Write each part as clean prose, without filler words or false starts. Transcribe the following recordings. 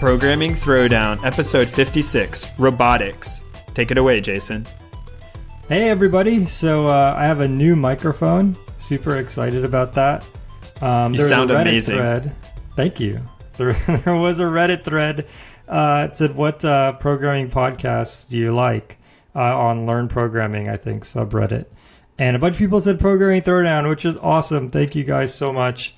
Programming Throwdown, episode 56, Robotics. Take it away, Jason. Hey everybody, so I have a new microphone. Super excited about that. You sound amazing. Thread. Thank you. There was a Reddit thread. It said, what programming podcasts do you like? On Learn Programming, I think, subreddit. And a bunch of people said Programming Throwdown, which is awesome. Thank you guys so much.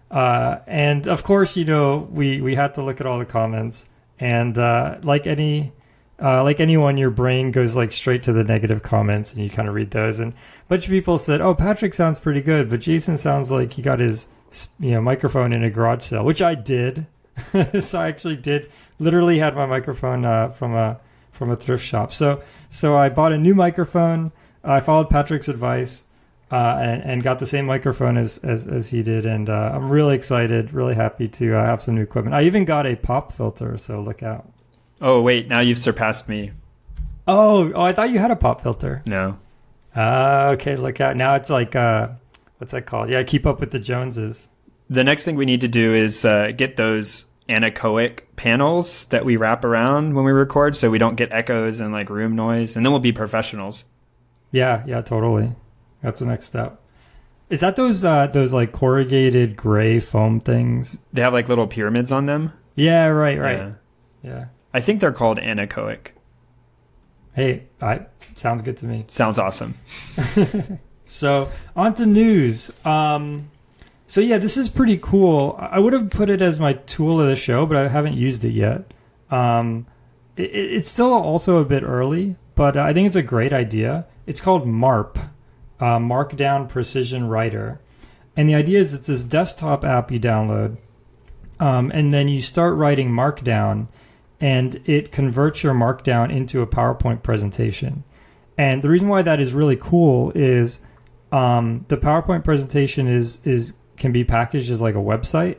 And of course, you know, we had to look at all the comments, and like anyone, your brain goes like straight to the negative comments, and you kind of read those. And a bunch of people said, "Oh, Patrick sounds pretty good, but Jason sounds like he got his microphone in a garage sale," which I did. So I actually did. Literally had my microphone from a thrift shop. So I bought a new microphone. I followed Patrick's advice. And got the same microphone as he did, and I'm really excited, really happy to have some new equipment. I even got a pop filter, so look out. Oh wait, now you've surpassed me. Oh, I thought you had a pop filter. No. Okay, look out. Now it's like what's that called? Yeah, keep up with the Joneses. The next thing we need to do is get those anechoic panels that we wrap around when we record, so we don't get echoes and like room noise, and then we'll be professionals. Yeah, totally. That's the next step. Is that those like corrugated gray foam things? They have like little pyramids on them. Yeah, right. Yeah. I think they're called anechoic. Hey, sounds good to me. Sounds awesome. So on to news. So yeah, this is pretty cool. I would have put it as my tool of the show, but I haven't used it yet. It's still also a bit early, but I think it's a great idea. It's called MARP. Markdown Precision Writer. And the idea is it's this desktop app you download, and then you start writing Markdown, and it converts your Markdown into a PowerPoint presentation. And the reason why that is really cool is the PowerPoint presentation can be packaged as like a website,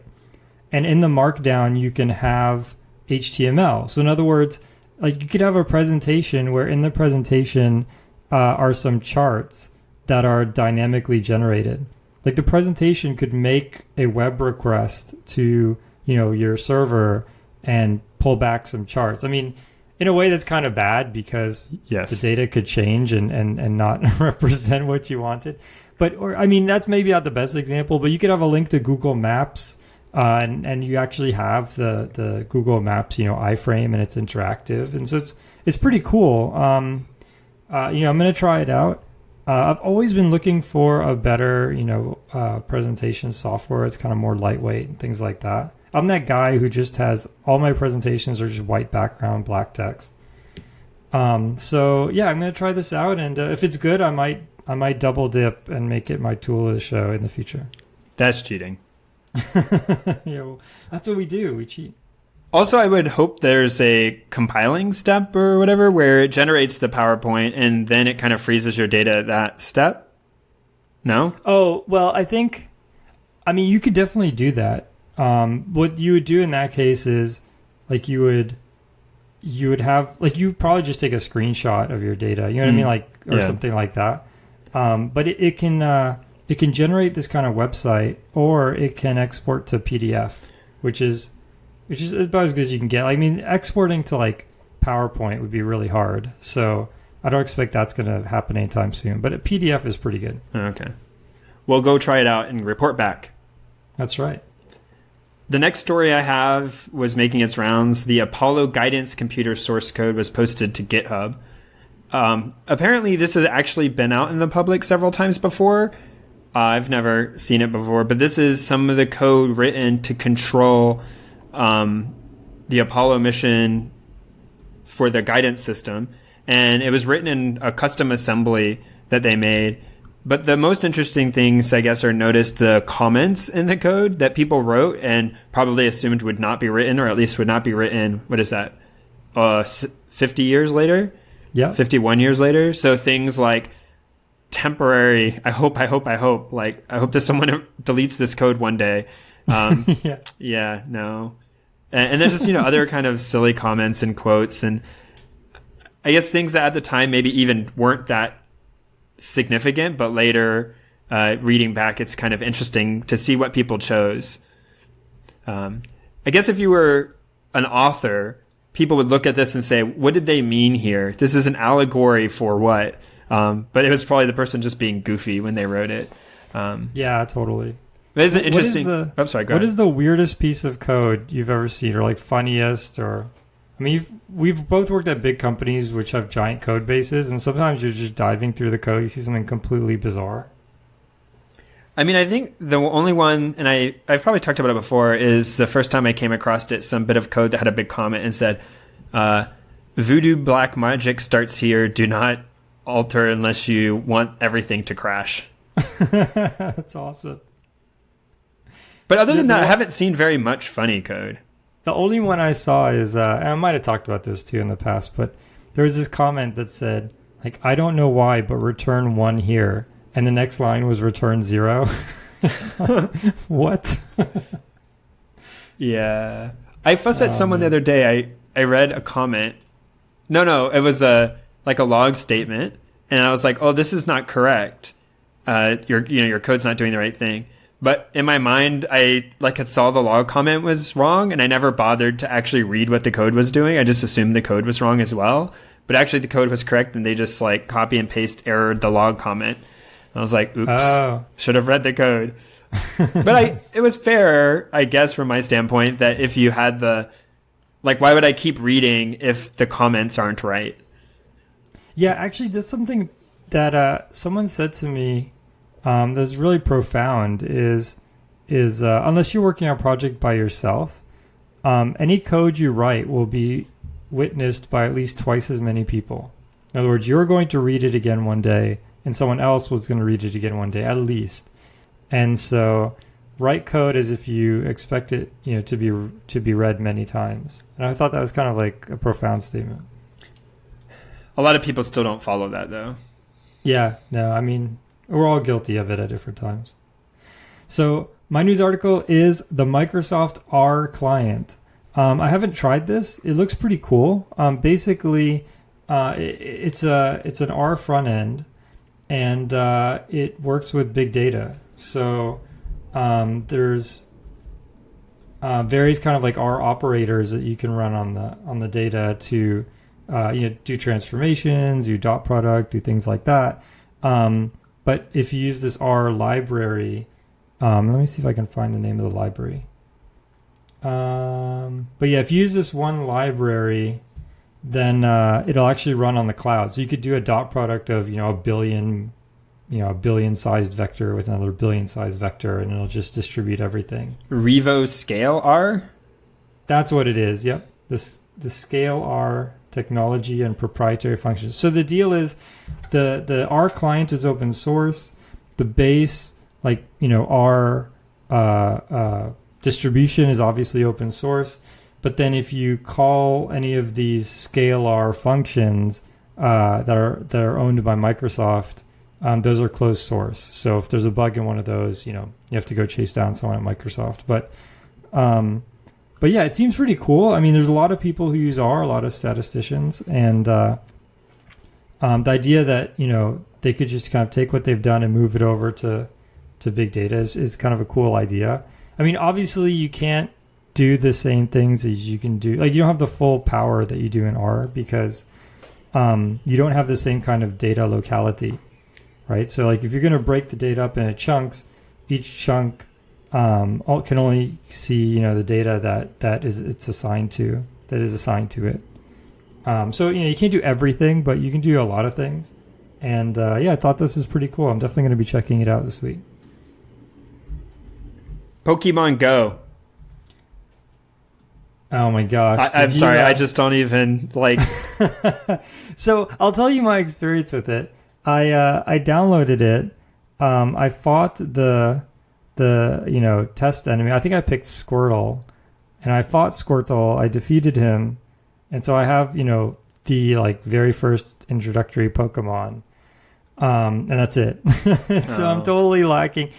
and in the Markdown you can have HTML. So in other words, like you could have a presentation where in the presentation are some charts that are dynamically generated. Like the presentation could make a web request to, your server and pull back some charts. I mean, in a way that's kind of bad because yes, the data could change and not represent what you wanted. That's maybe not the best example, but you could have a link to Google Maps and you actually have the Google Maps, iframe, and it's interactive. And so it's pretty cool. I'm going to try it out. I've always been looking for a better, presentation software. It's kind of more lightweight and things like that. I'm that guy who just has all my presentations are just white background, black text. So yeah, I'm going to try this out, and if it's good, I might double dip and make it my tool of the show in the future. That's cheating. Well, that's what we do. We cheat. Also, I would hope there's a compiling step or whatever where it generates the PowerPoint and then it kind of freezes your data at that step. No? Oh, well, you could definitely do that. What you would do in that case is like you would have like you probably just take a screenshot of your data. You know what I mean? Like or something like that. But it can generate this kind of website, or it can export to PDF, which is about as good as you can get. I mean, exporting to like PowerPoint would be really hard. So I don't expect that's going to happen anytime soon. But a PDF is pretty good. Okay. Well, go try it out and report back. That's right. The next story I have was making its rounds. The Apollo guidance computer source code was posted to GitHub. Apparently, this has actually been out in the public several times before. I've never seen it before, but this is some of the code written to control the Apollo mission for the guidance system, and it was written in a custom assembly that they made. But the most interesting things, I guess, are noticed the comments in the code that people wrote and probably assumed would not be written, or at least would not be written, what is that, 50 years later? Yeah. 51 years later. So things like temporary, I hope that someone deletes this code one day. Yeah, no. And then just, other kind of silly comments and quotes, and I guess things that at the time maybe even weren't that significant, but later reading back, it's kind of interesting to see what people chose. I guess if you were an author, people would look at this and say, what did they mean here? This is an allegory for what? But it was probably the person just being goofy when they wrote it. Yeah, totally. But it's interesting. Sorry, go ahead. What is the weirdest piece of code you've ever seen, or like funniest? Or, I mean, we've both worked at big companies which have giant code bases, and sometimes you're just diving through the code, you see something completely bizarre. I mean, I think the only one, and I've probably talked about it before, is the first time I came across it, some bit of code that had a big comment and said, voodoo black magic starts here. Do not alter unless you want everything to crash. That's awesome. But other than that, I haven't seen very much funny code. The only one I saw is, and I might have talked about this too in the past, but there was this comment that said, like, I don't know why, but return 1 here. And the next line was return 0. Like, what? Yeah. I fussed at someone the other day. I read a comment. No, it was a log statement. And I was like, oh, this is not correct. Your code's not doing the right thing. But in my mind, I had saw the log comment was wrong, and I never bothered to actually read what the code was doing. I just assumed the code was wrong as well. But actually, the code was correct, and they just copy and paste errored the log comment. And I was like, oops, should have read the code. But it was fair, I guess, from my standpoint, that if you had why would I keep reading if the comments aren't right? Yeah, actually, that's something that someone said to me. That's really profound is unless you're working on a project by yourself, any code you write will be witnessed by at least twice as many people. In other words, you're going to read it again one day, and someone else was going to read it again one day, at least. And so, write code as if you expect it, to be read many times. And I thought that was kind of like a profound statement. A lot of people still don't follow that, though. Yeah, no, I mean, we're all guilty of it at different times. So my news article is the Microsoft R client. I haven't tried this. It looks pretty cool. Basically, it's an R front end, and it works with big data. So there's various kind of like R operators that you can run on the data to do transformations, do dot product, do things like that. But if you use this R library, let me see if I can find the name of the library. But yeah, if you use this one library, then it'll actually run on the cloud. So you could do a dot product of a billion sized vector with another billion sized vector, and it'll just distribute everything. Revo Scale R? That's what it is. Yep, the Scale R technology and proprietary functions. So the deal is the R client is open source. The base, R distribution is obviously open source. But then if you call any of these Scale R functions that are owned by Microsoft, those are closed source. So if there's a bug in one of those, you have to go chase down someone at Microsoft. But yeah, it seems pretty cool. I mean, there's a lot of people who use R, a lot of statisticians, and the idea that they could just kind of take what they've done and move it over to big data is kind of a cool idea. I mean, obviously, you can't do the same things as you can do. You don't have the full power that you do in R because you don't have the same kind of data locality, right? So, if you're going to break the data up into chunks, each chunk can only see the data that is assigned to it. So you can't do everything, but you can do a lot of things. And I thought this was pretty cool. I'm definitely going to be checking it out this week. Pokemon Go. Oh my gosh! I'm sorry, I just don't even like. So I'll tell you my experience with it. I downloaded it. I fought the test enemy. I think I picked Squirtle, and I fought Squirtle. I defeated him, and so I have the very first introductory Pokemon, and that's it. So I'm totally lacking.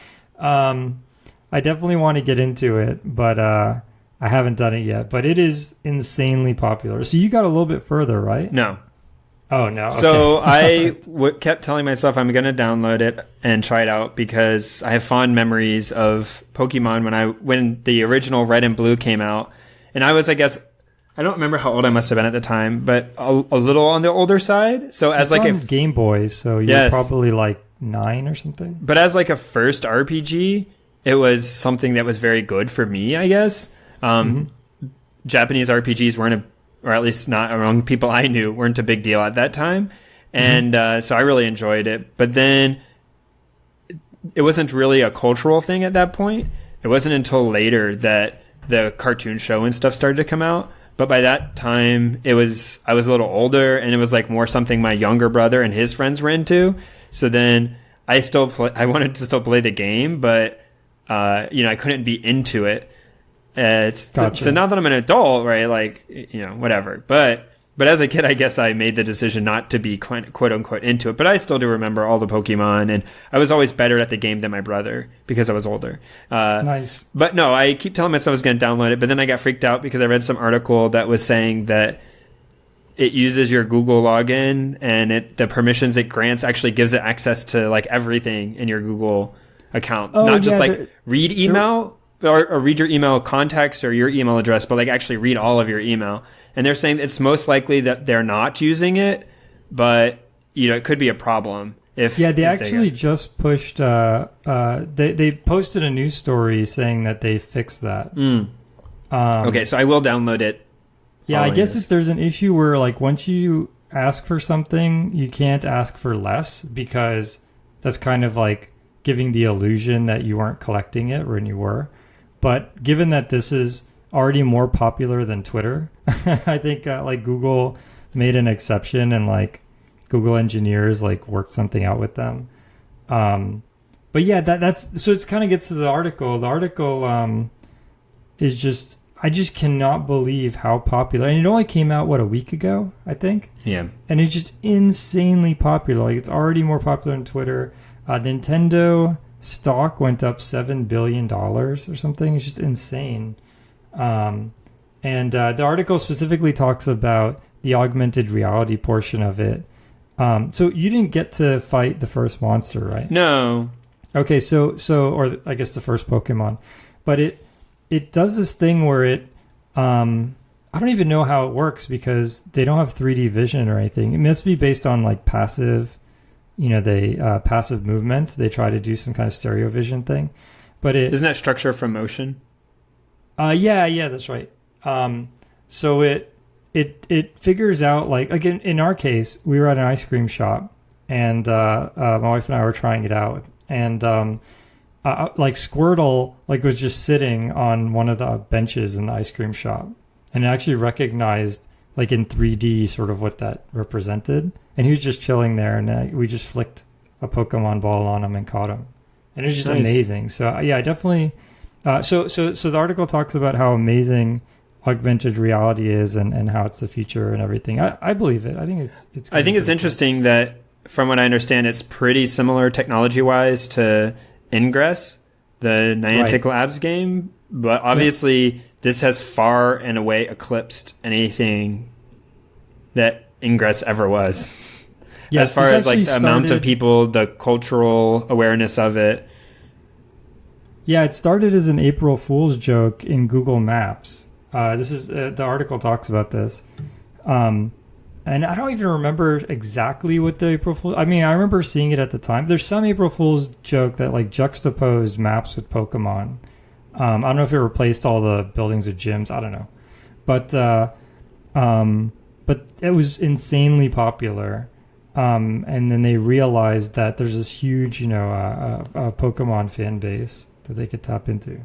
I definitely want to get into it, but I haven't done it yet. But it is insanely popular. So you got a little bit further, right? No. Oh, no. Okay. So I kept telling myself I'm going to download it and try it out because I have fond memories of Pokemon when the original Red and Blue came out. And I was, I guess, I don't remember how old I must have been at the time, but a little on the older side. So as it's like on Game Boy, so you're probably like 9 or something. But as like a first RPG, it was something that was very good for me, I guess. Japanese RPGs weren't or at least not among people I knew, weren't a big deal at that time. And so I really enjoyed it. But then it wasn't really a cultural thing at that point. It wasn't until later that the cartoon show and stuff started to come out. But by that time, I was a little older, and it was like more something my younger brother and his friends were into. So then I wanted to still play the game, but I couldn't be into it. Gotcha. So now that I'm an adult, right? Like, whatever. But as a kid, I guess I made the decision not to be quote unquote into it. But I still do remember all the Pokemon, and I was always better at the game than my brother because I was older. Nice. But no, I keep telling myself I was going to download it, but then I got freaked out because I read some article that was saying that it uses your Google login, and the permissions it grants actually gives it access to like everything in your Google account, not just read email. Or read your email contacts or your email address, but like actually read all of your email. And they're saying it's most likely that they're not using it, but it could be a problem. They actually just pushed. They posted a news story saying that they fixed that. Okay, so I will download it. Yeah, I guess if there's an issue where like once you ask for something, you can't ask for less because that's kind of like giving the illusion that you weren't collecting it when you were. But given that this is already more popular than Twitter, I think like Google made an exception, and like Google engineers like worked something out with them. But yeah, that's so it kind of gets to the article. The article is just, I just cannot believe how popular. And it only came out a week ago, I think. Yeah. And it's just insanely popular. Like it's already more popular than Twitter. Nintendo stock went up $7 billion or something. It's just insane. And the article specifically talks about the augmented reality portion of it. So you didn't get to fight the first monster, right? No. Okay, so or I guess the first Pokemon. But it does this thing where I don't even know how it works because they don't have 3D vision or anything. It must be based on like passive passive movement. They try to do some kind of stereo vision thing, but isn't that structure from motion? Yeah, that's right. So it figures out, like, again, in our case, we were at an ice cream shop, and my wife and I were trying it out, and like Squirtle was just sitting on one of the benches in the ice cream shop, and it actually recognized like in 3D sort of what that represented. And he was just chilling there, and we just flicked a Pokemon ball on him and caught him. And it was just amazing. So yeah, I definitely... So the article talks about how amazing augmented reality is and how it's the future and everything. I believe it. I think it's I think it's interesting that, from what I understand, it's pretty similar technology-wise to Ingress, the Niantic Labs game. But obviously, this has far and away eclipsed anything that Ingress ever was. Yeah, as far as like the amount of people, the cultural awareness of it. Yeah, it started as an April Fool's joke in Google Maps. This is the article talks about this. And I don't even remember exactly what the April Fool's... I mean, I remember seeing it at the time. There's some April Fool's joke that like juxtaposed maps with Pokemon. I don't know if it replaced all the buildings with gyms. I don't know. But it was insanely popular. And then they realized that there's this huge, a Pokemon fan base that they could tap into.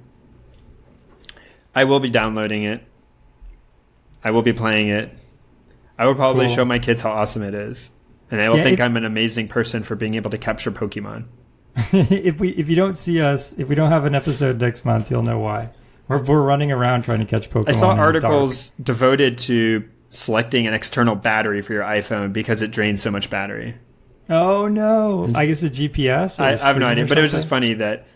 I will be downloading it. I will be playing it. I will probably show my kids how awesome it is. And they will think I'm an amazing person for being able to capture Pokemon. If you don't see us, if we don't have an episode next month, you'll know why. We're running around trying to catch Pokemon. I saw articles devoted to selecting an external battery for your iPhone because it drains so much battery. Oh no! I guess the GPS. I have no idea, but it was just funny that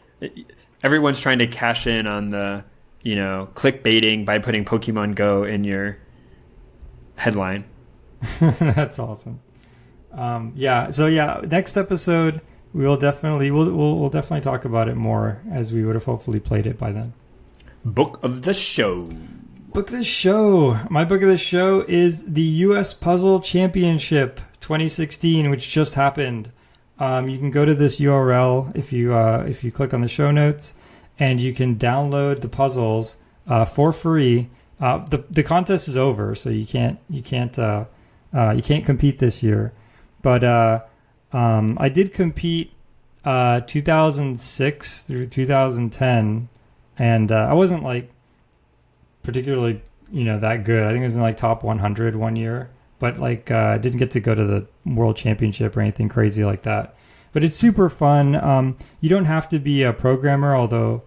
everyone's trying to cash in on the clickbaiting by putting Pokemon Go in your headline. That's awesome. Next episode we'll definitely talk about it more, as we would have hopefully played it by then. Book of the show. Book of the show. My book of the show is the U.S. Puzzle Championship 2016, which just happened. You can go to this URL if you click on the show notes, and you can download the puzzles for free. The contest is over, so you can't compete this year. But I did compete 2006 through 2010, and I wasn't like particularly that good. I think it was in like top 100 one year, but like I didn't get to go to the World Championship or anything crazy like that. But it's super fun. You don't have to be a programmer, although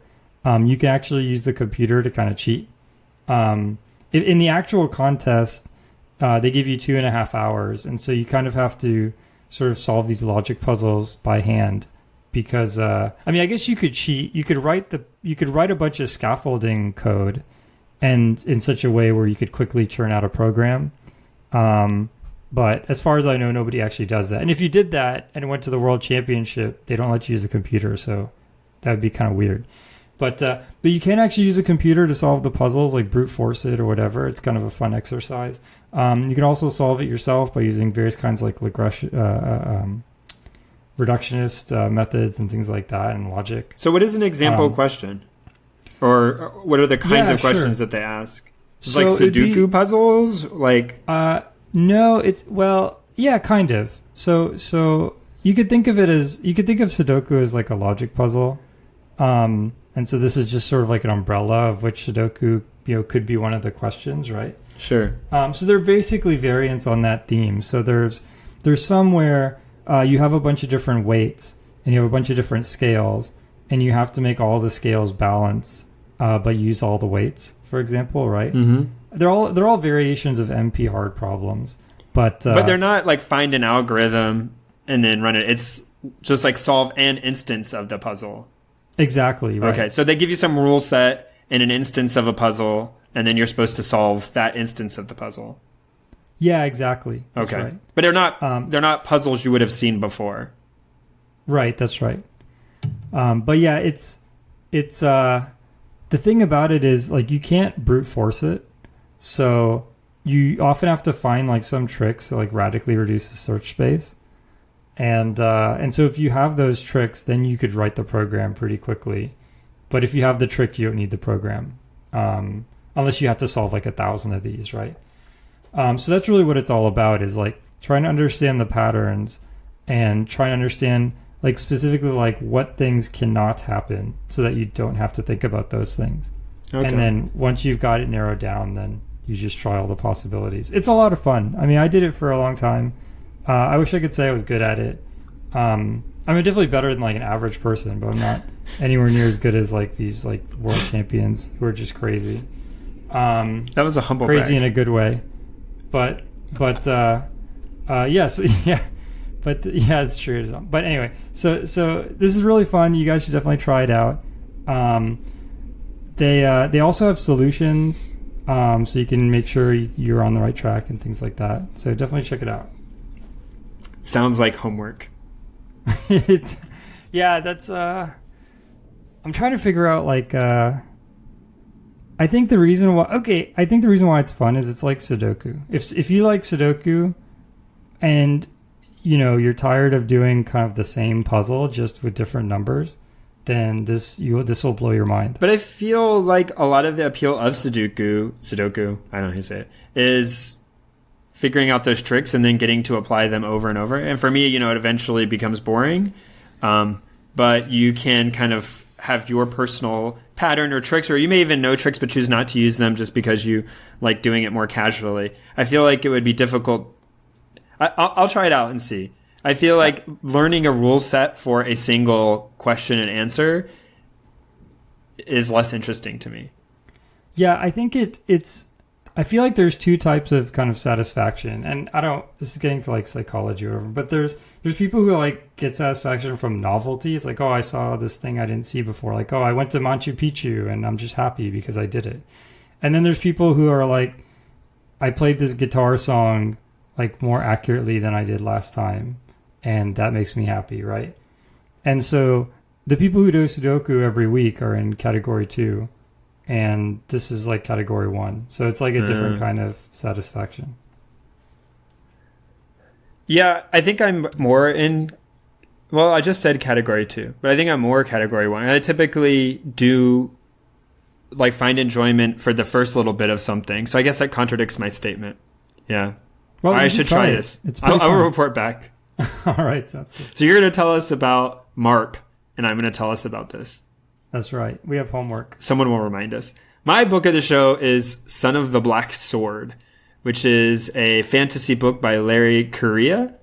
you can actually use the computer to kind of cheat. In the actual contest, they give you 2.5 hours, and so you kind of have to sort of solve these logic puzzles by hand. Because I guess you could cheat. You could write a bunch of scaffolding code, and in such a way where you could quickly churn out a program. But as far as I know, nobody actually does that. And if you did that and went to the World Championship, they don't let you use a computer, so that would be kind of weird. But you can actually use a computer to solve the puzzles, like brute force it or whatever. It's kind of a fun exercise. You can also solve it yourself by using various kinds of like reductionist methods and things like that, and logic. So what is an example question? Or what are the kinds of questions that they ask? Is it like Sudoku puzzles? Like no, it's kind of. So you could think of Sudoku as like a logic puzzle. And so this is just sort of like an umbrella of which Sudoku, could be one of the questions, right? Sure. So they're basically variants on that theme. So there's some where you have a bunch of different weights and you have a bunch of different scales, and you have to make all the scales balance, but use all the weights, for example, right? Mm-hmm. They're all variations of MP hard problems, but they're not like find an algorithm and then run it. It's just like solve an instance of the puzzle. Exactly. Right. Okay, so they give you some rule set and an instance of a puzzle, and then you're supposed to solve that instance of the puzzle. Yeah, exactly. That's okay, right. But they're not puzzles you would have seen before. Right. That's right. But yeah, it's the thing about it is like you can't brute force it, so you often have to find like some tricks to like radically reduce the search space. And so if you have those tricks, then you could write the program pretty quickly. But if you have the trick, you don't need the program, unless you have to solve like 1,000 of these, right? So that's really what it's all about, is like trying to understand the patterns and trying to understand like specifically like what things cannot happen so that you don't have to think about those things. Okay. And then once you've got it narrowed down, then you just try all the possibilities. It's a lot of fun. I mean, I did it for a long time. I wish I could say I was good at it. I'm definitely better than like an average person, but I'm not anywhere near as good as like these like world champions who are just crazy. That was a humble crazy brag. In a good way, but yes, yeah, but yeah, it's true. But anyway, so this is really fun. You guys should definitely try it out. They also have solutions, so you can make sure you're on the right track and things like that. So definitely check it out. Sounds like homework. Yeah, that's I'm trying to figure out like I think the reason why it's fun is it's like Sudoku. If you like Sudoku and you're tired of doing kind of the same puzzle just with different numbers, then this will blow your mind. But I feel like a lot of the appeal of Sudoku, I don't know how to say it, is figuring out those tricks and then getting to apply them over and over. And for me, it eventually becomes boring. But you can kind of have your personal pattern or tricks, or you may even know tricks but choose not to use them just because you like doing it more casually. I feel like it would be difficult. I'll try it out and see. I feel like learning a rule set for a single question and answer is less interesting to me. Yeah, I think it's I feel like there's two types of kind of satisfaction, and this is getting to like psychology or whatever, but there's people who like get satisfaction from novelty. It's like, oh, I saw this thing I didn't see before. Like, oh, I went to Machu Picchu and I'm just happy because I did it. And then there's people who are like, I played this guitar song like more accurately than I did last time, and that makes me happy, right? And so the people who do Sudoku every week are in category 2, and this is like category 1. So it's like a different kind of satisfaction. Yeah, I think I'm more in. Well, I just said category 2, but I think I'm more category 1. I typically do like find enjoyment for the first little bit of something. So I guess that contradicts my statement. Yeah. Well, I should try this. I'll report back. All right, sounds good. So you're going to tell us about MARP, and I'm going to tell us about this. That's right. We have homework. Someone will remind us. My book of the show is Son of the Black Sword, which is a fantasy book by Larry Correia.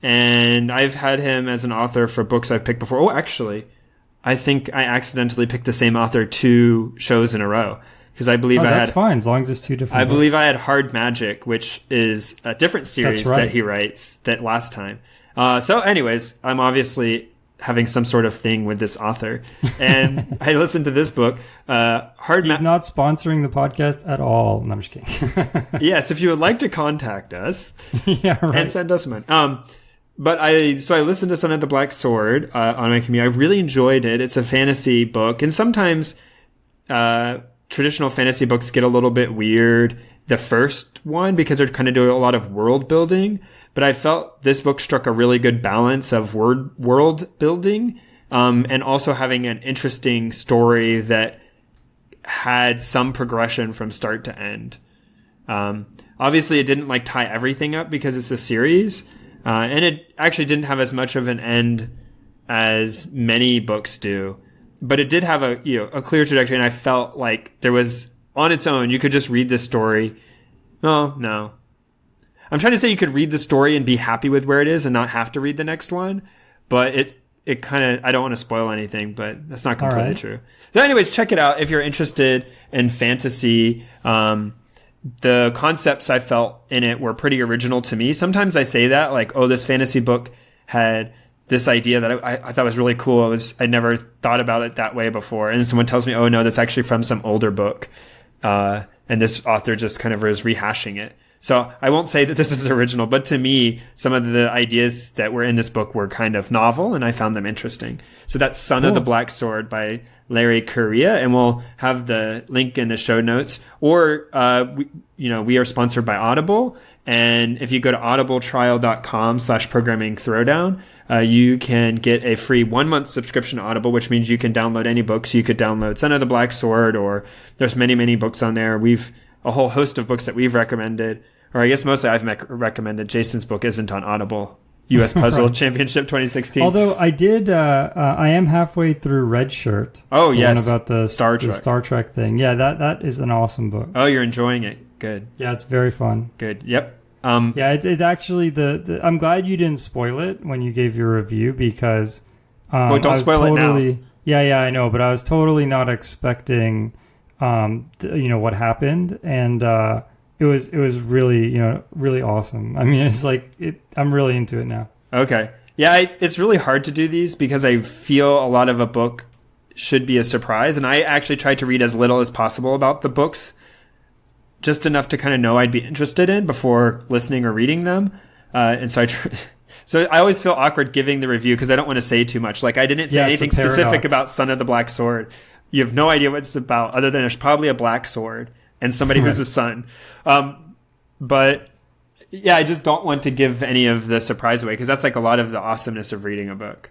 And I've had him as an author for books I've picked before. Oh, actually, I think I accidentally picked the same author 2 shows in a row. Because I believe that's fine, as long as it's 2 different books. Believe I had Hard Magic, which is a different series that he writes that last time. So anyways, I'm obviously having some sort of thing with this author. And I listened to this book. He's not sponsoring the podcast at all. No, I'm just kidding. Yes, if you would like to contact us right. And send us money. But I listened to Son of the Black Sword on my commute. I really enjoyed it. It's a fantasy book. And sometimes traditional fantasy books get a little bit weird. The first one, because they're kind of doing a lot of world building. But I felt this book struck a really good balance of world building and also having an interesting story that had some progression from start to end. Obviously, it didn't like tie everything up because it's a series. And it actually didn't have as much of an end as many books do. But it did have a clear trajectory, and I felt like there was, on its own, you could just read this story. Oh, no. I'm trying to say you could read the story and be happy with where it is and not have to read the next one. But it kind of, I don't want to spoil anything, but that's not completely true. So anyways, check it out if you're interested in fantasy. The concepts I felt in it were pretty original to me. Sometimes I say that, like, oh, this fantasy book had this idea that I thought was really cool. I'd never thought about it that way before. And someone tells me, oh, no, that's actually from some older book. And this author just kind of is rehashing it. So I won't say that this is original, but to me, some of the ideas that were in this book were kind of novel, and I found them interesting. So that's Son of the Black Sword by Larry Correia, and we'll have the link in the show notes. Or, we are sponsored by Audible, and if you go to audibletrial.com/programming throwdown, you can get a free 1-month subscription to Audible, which means you can download any books. You could download Son of the Black Sword, or there's many, many books on there. We've a whole host of books that we've recommended, or I guess mostly I've recommended. Jason's book isn't on Audible. U.S. Puzzle Championship 2016. Although I did, I am halfway through Red Shirt. Oh, yes. One about the Star Trek thing. Yeah, that is an awesome book. Oh, you're enjoying it. Good. Yeah, it's very fun. Good. Yep. Yeah, it's actually I'm glad you didn't spoil it when you gave your review because. Well, don't spoil it now. Yeah, I know, but I was totally not expecting, what happened, and it was really really awesome. I mean, it's like I'm really into it now. Okay. Yeah, it's really hard to do these because I feel a lot of a book should be a surprise, and I actually tried to read as little as possible about the books, just enough to kind of know I'd be interested in before listening or reading them. And so so I always feel awkward giving the review because I don't want to say too much. Like I didn't say anything specific about Son of the Black Sword. You have no idea what it's about other than there's probably a black sword and somebody who's a son. But yeah, I just don't want to give any of the surprise away because that's like a lot of the awesomeness of reading a book.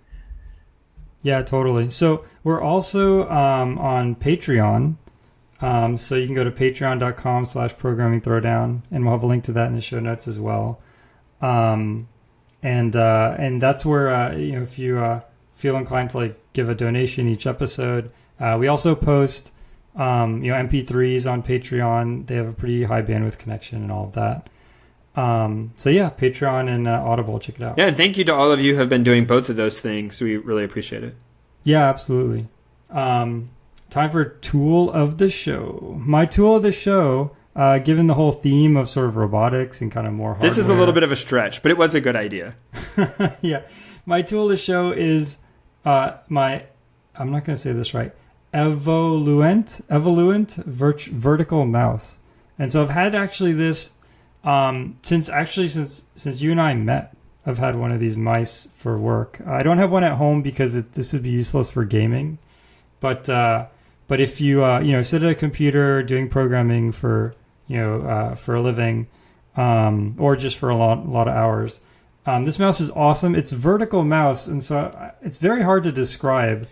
Yeah, totally. So we're also on Patreon. So you can go to patreon.com/programming throwdown, and we'll have a link to that in the show notes as well. And that's where if you feel inclined to like give a donation each episode, we also post MP3s on Patreon. They have a pretty high bandwidth connection and all of that. So yeah, Patreon and Audible, check it out. Yeah, and thank you to all of you who have been doing both of those things. We really appreciate it. Yeah, absolutely. Time for tool of the show. My tool of the show, given the whole theme of sort of robotics and kind of more hardware. This is a little bit of a stretch, but it was a good idea. Yeah. My tool of the show is I'm not going to say this right, Evoluent vertical mouse. And so I've had actually this Since you and I met, I've had one of these mice for work. I don't have one at home because this would be useless for gaming. But if you sit at a computer doing programming for for a living, or just for a lot of hours, this mouse is awesome. It's a vertical mouse, and so it's very hard to describe.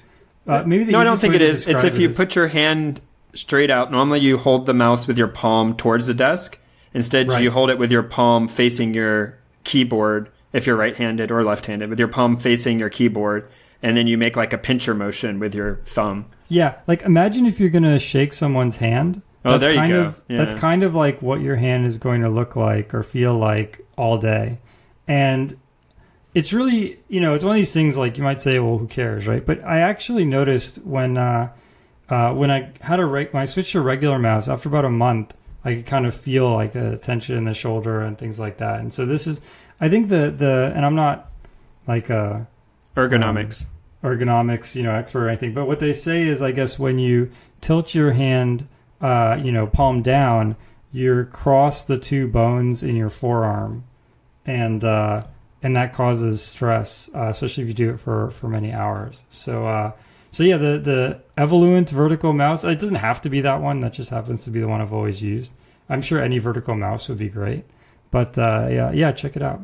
Maybe no, I don't think it is. It's if you put your hand straight out. Normally, you hold the mouse with your palm towards the desk. Instead, Right. you hold it with your palm facing your keyboard. If you're right-handed or left-handed, with your palm facing your keyboard, and then you make like a pincher motion with your thumb. Yeah, like imagine if you're gonna shake someone's hand. Oh, there you go. That's kind of like what your hand is going to look like or feel like all day. And it's really, it's one of these things like you might say, well, who cares, right? But I actually noticed when I switched to a regular mouse, after about a month, I could kind of feel like the tension in the shoulder and things like that. And so this is, I think and I'm not like a ergonomics, expert or anything, but what they say is, I guess when you tilt your hand, palm down, you cross the two bones in your forearm, and that causes stress, especially if you do it for many hours. So yeah, the Evoluent vertical mouse, it doesn't have to be that one. That just happens to be the one I've always used. I'm sure any vertical mouse would be great, but yeah, check it out.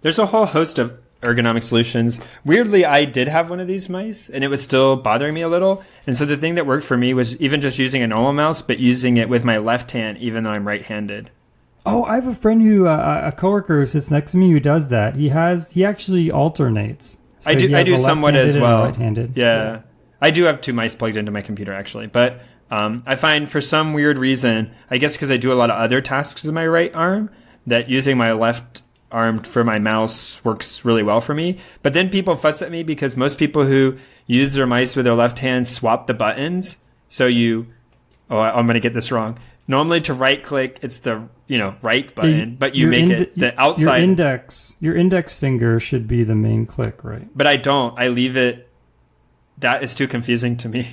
There's a whole host of ergonomic solutions. Weirdly, I did have one of these mice, and it was still bothering me a little. And so the thing that worked for me was even just using a normal mouse, but using it with my left hand, even though I'm right-handed. Oh, I have a friend a coworker who sits next to me who does that. He actually alternates. So I do somewhat as well. Right-handed. Yeah. I do have two mice plugged into my computer, actually. But I find for some weird reason, I guess because I do a lot of other tasks with my right arm, that using my left arm for my mouse works really well for me. But then people fuss at me because most people who use their mice with their left hand swap the buttons. So I'm going to get this wrong. Normally to right click, it's the right button, but you make it the outside. Your index finger should be the main click, right? But I don't. I leave it. That is too confusing to me.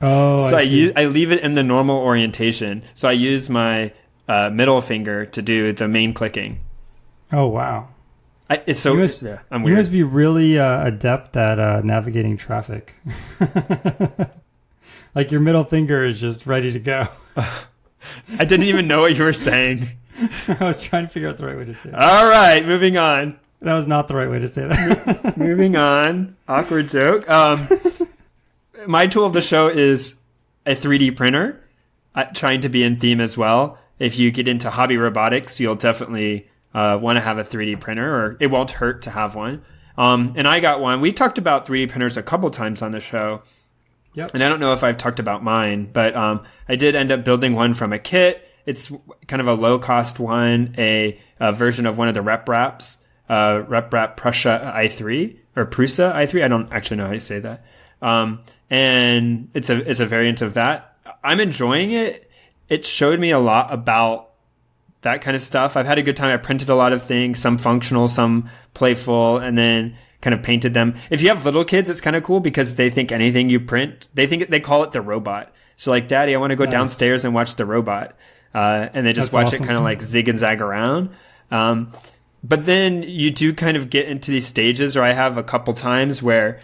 Oh, so I leave it in the normal orientation. So I use my middle finger to do the main clicking. Oh wow! It's so I'm weird. You must be really adept at navigating traffic. Like your middle finger is just ready to go. I didn't even know what you were saying. I was trying to figure out the right way to say it. All right, moving on. That was not the right way to say that. Moving on. Awkward joke. My tool of the show is a 3D printer, trying to be in theme as well. If you get into hobby robotics, you'll definitely want to have a 3D printer, or it won't hurt to have one. And I got one. We talked about 3D printers a couple times on the show. Yep. And I don't know if I've talked about mine, but I did end up building one from a kit. It's kind of a low-cost one, a version of one of the RepRaps, RepRap Prusa i3, or Prusa i3. I don't actually know how you say that. And it's a variant of that. I'm enjoying it. It showed me a lot about that kind of stuff. I've had a good time. I printed a lot of things, some functional, some playful, and then kind of painted them. If you have little kids, it's kind of cool because they think anything you print, they call it the robot. So like, Daddy, I want to go downstairs and watch the robot. And they just watch it kind of like zig and zag around. But then you do kind of get into these stages, or I have a couple times where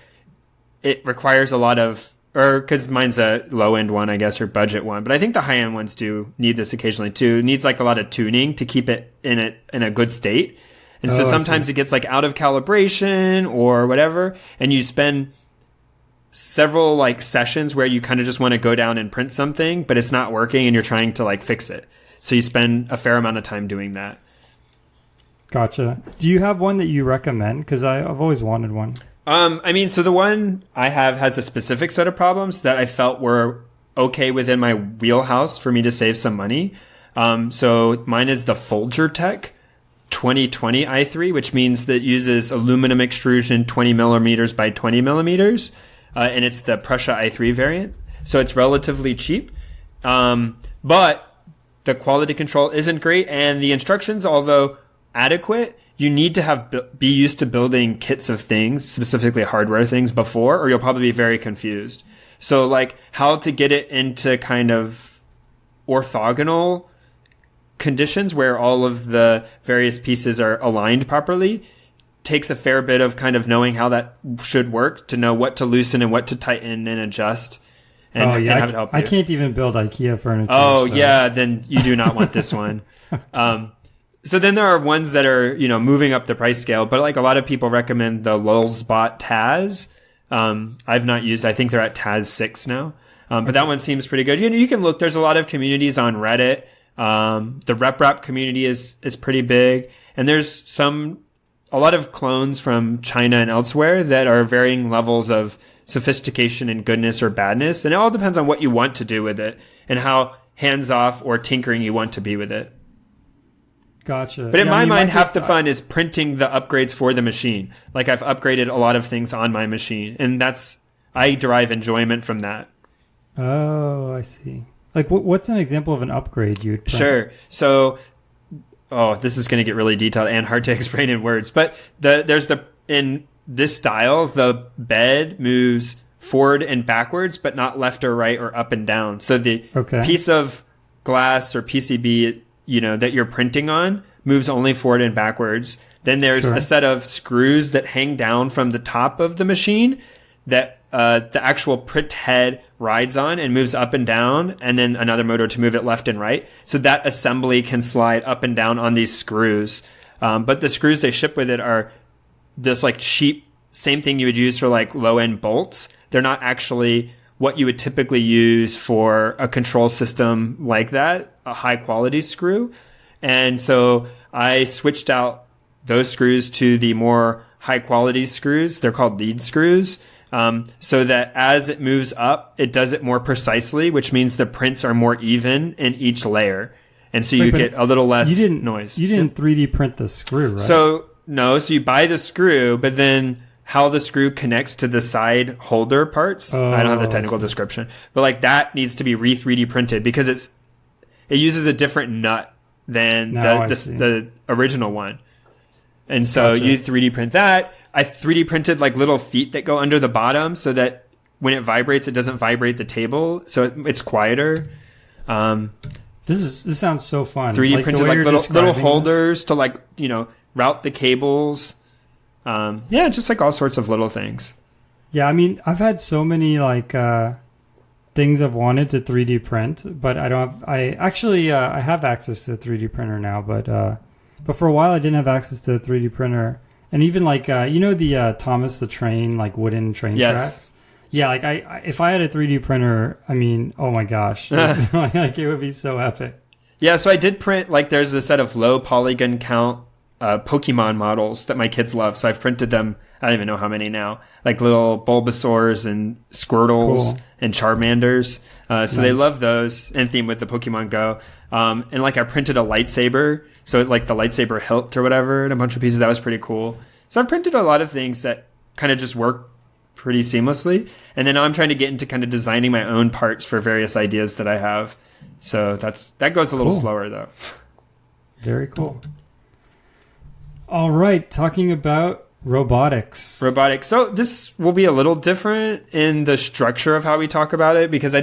it requires a lot of, or because mine's a low end one, I guess, or budget one. But I think the high end ones do need this occasionally too. It needs like a lot of tuning to keep it in a good state. And so sometimes it gets like out of calibration or whatever, and you spend several like sessions where you kind of just want to go down and print something, but it's not working and you're trying to like fix it. So you spend a fair amount of time doing that. Gotcha. Do you have one that you recommend? Because I've always wanted one. So the one I have has a specific set of problems that I felt were okay within my wheelhouse for me to save some money. So mine is the Folger Tech 2020 i3, which means that it uses aluminum extrusion 20 millimeters by 20 millimeters. And it's the Prusa i3 variant. So it's relatively cheap. But the quality control isn't great. And the instructions, although adequate, you need to be used to building kits of things, specifically hardware things, before, or you'll probably be very confused. So like how to get it into kind of orthogonal conditions where all of the various pieces are aligned properly takes a fair bit of kind of knowing how that should work to know what to loosen and what to tighten and adjust. And, and have it help you. I can't even build IKEA furniture. Oh, so. Yeah, then you do not want this one. So then there are ones that are, moving up the price scale, but like a lot of people recommend the Lulzbot Taz. I've not used, I think they're at Taz 6 now. But that one seems pretty good. You can look, there's a lot of communities on Reddit. The RepRap community is pretty big. And there's a lot of clones from China and elsewhere that are varying levels of sophistication and goodness or badness. And it all depends on what you want to do with it and how hands-off or tinkering you want to be with it. Gotcha. But in my mind, half the fun is printing the upgrades for the machine. Like I've upgraded a lot of things on my machine, and I derive enjoyment from that. Oh, I see. Like what's an example of an upgrade you would print? Sure. So, this is going to get really detailed and hard to explain in words, but in this style, the bed moves forward and backwards, but not left or right or up and down. So the piece of glass or PCB that you're printing on moves only forward and backwards. Then there's a set of screws that hang down from the top of the machine that the actual print head rides on and moves up and down, and then another motor to move it left and right. So that assembly can slide up and down on these screws. But the screws they ship with it are this like cheap, same thing you would use for like low-end bolts. They're not actually what you would typically use for a control system like that, a high quality screw. And so I switched out those screws to the more high quality screws. They're called lead screws. So that as it moves up, it does it more precisely, which means the prints are more even in each layer. And so you get a little less noise. You didn't 3D print the screw, right? So you buy the screw, but then how the screw connects to the side holder parts. I don't have the technical description, but like that needs to be 3D printed because it uses a different nut than the original one. And so you 3D print that. I 3D printed like little feet that go under the bottom so that when it vibrates, it doesn't vibrate the table. So it's quieter. This sounds so fun. 3D printed like little holders to like, route the cables. Just like all sorts of little things. Yeah, I mean, I've had so many like things I've wanted to 3D print, but I don't have. I have access to a 3D printer now, but for a while I didn't have access to a 3D printer, and even like the Thomas the Train like wooden train tracks. Yeah, like if I had a 3D printer, I mean, oh my gosh, like it would be so epic. Yeah, so I did print like there's a set of low polygon count Pokemon models that my kids love. So I've printed them. I don't even know how many now. Like little Bulbasaurs and Squirtles and Charmanders. So they love those in theme with the Pokemon Go. And like I printed a lightsaber. So like the lightsaber hilt or whatever and a bunch of pieces. That was pretty cool. So I've printed a lot of things that kind of just work pretty seamlessly. And then now I'm trying to get into kind of designing my own parts for various ideas that I have. So that goes a little slower though. Very cool. All right, talking about robotics. So this will be a little different in the structure of how we talk about it because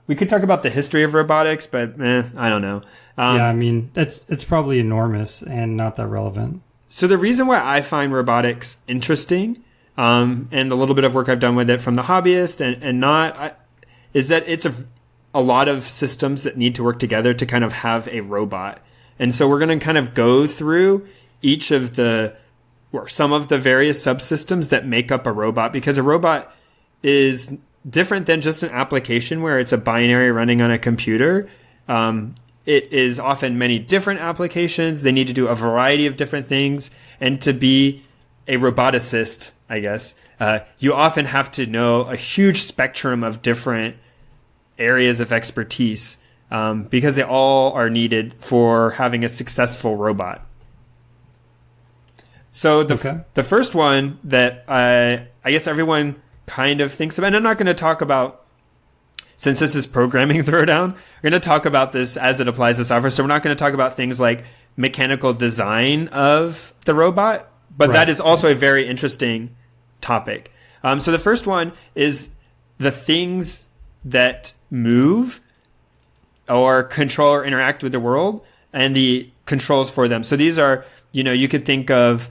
we could talk about the history of robotics, but I don't know. I mean, it's probably enormous and not that relevant. So the reason why I find robotics interesting and the little bit of work I've done with it from the hobbyist and not is that it's a lot of systems that need to work together to kind of have a robot. And so we're going to kind of go through each of some of the various subsystems that make up a robot, because a robot is different than just an application where it's a binary running on a computer. It is often many different applications. They need to do a variety of different things. And to be a roboticist, I guess, you often have to know a huge spectrum of different areas of expertise because they all are needed for having a successful robot. So the first one that I guess everyone kind of thinks about, and I'm not going to talk about, since this is programming Throwdown, we're going to talk about this as it applies to software. So we're not going to talk about things like mechanical design of the robot, but that is also a very interesting topic. So the first one is the things that move or control or interact with the world and the controls for them. So these are, you could think of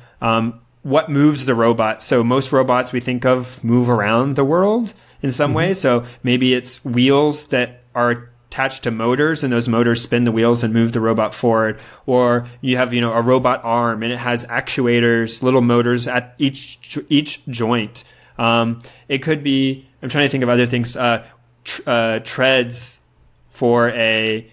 what moves the robot. So most robots we think of move around the world in some way. So maybe it's wheels that are attached to motors, and those motors spin the wheels and move the robot forward. Or you have, a robot arm, and it has actuators, little motors at each joint. It could be, I'm trying to think of other things, treads for a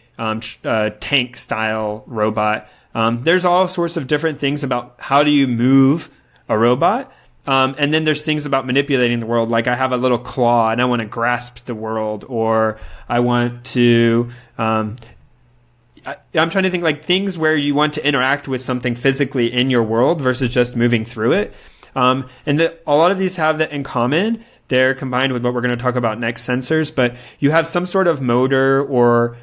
tank style robot. There's all sorts of different things about how do you move a robot. And then there's things about manipulating the world. Like I have a little claw and I want to grasp the world, or I want to, I'm trying to think like things where you want to interact with something physically in your world versus just moving through it. And a lot of these have that in common. They're combined with what we're going to talk about next, sensors, but you have some sort of motor or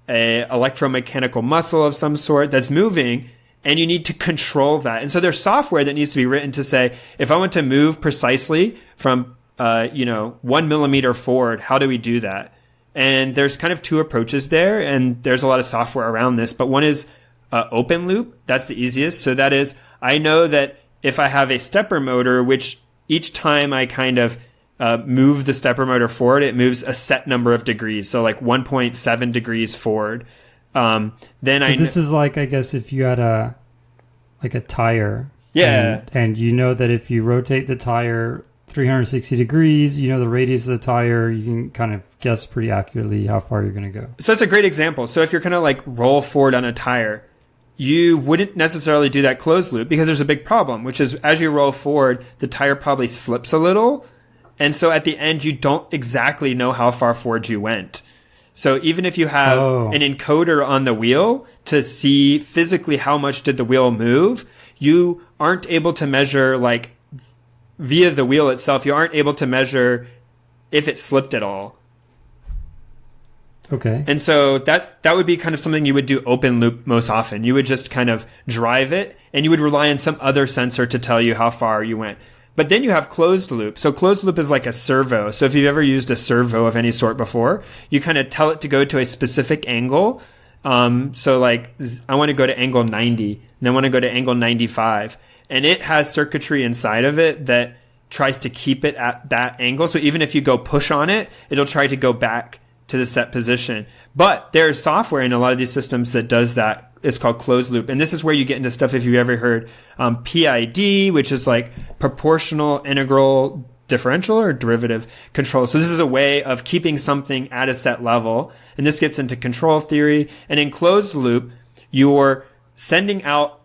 a electromechanical muscle of some sort that's moving, and you need to control that. And so there's software that needs to be written to say, if I want to move precisely from, 1 millimeter forward, how do we do that? And there's kind of two approaches there, and there's a lot of software around this, but one is open loop. That's the easiest. So that is, I know that if I have a stepper motor, which each time I kind of move the stepper motor forward, it moves a set number of degrees. So like 1.7 degrees forward. This is like, I guess if you had a tire. Yeah. And you know that if you rotate the tire 360 degrees, the radius of the tire, you can kind of guess pretty accurately how far you're going to go. So that's a great example. So if you're kind of like roll forward on a tire, you wouldn't necessarily do that closed loop because there's a big problem, which is as you roll forward, the tire probably slips a little. And so at the end, you don't exactly know how far forward you went. So even if you have an encoder on the wheel to see physically how much did the wheel move, you aren't able to measure like via the wheel itself. You aren't able to measure if it slipped at all. Okay. And so that would be kind of something you would do open loop most often. You would just kind of drive it, and you would rely on some other sensor to tell you how far you went. But then you have closed loop. So closed loop is like a servo. So if you've ever used a servo of any sort before, you kind of tell it to go to a specific angle. So like I want to go to angle 90, and I want to go to angle 95. And it has circuitry inside of it that tries to keep it at that angle. So even if you go push on it, it'll try to go back to the set position. But there's software in a lot of these systems that does that. It's called closed loop. And this is where you get into stuff, if you've ever heard PID, which is like proportional integral differential or derivative control. So this is a way of keeping something at a set level. And this gets into control theory. And in closed loop, you're sending out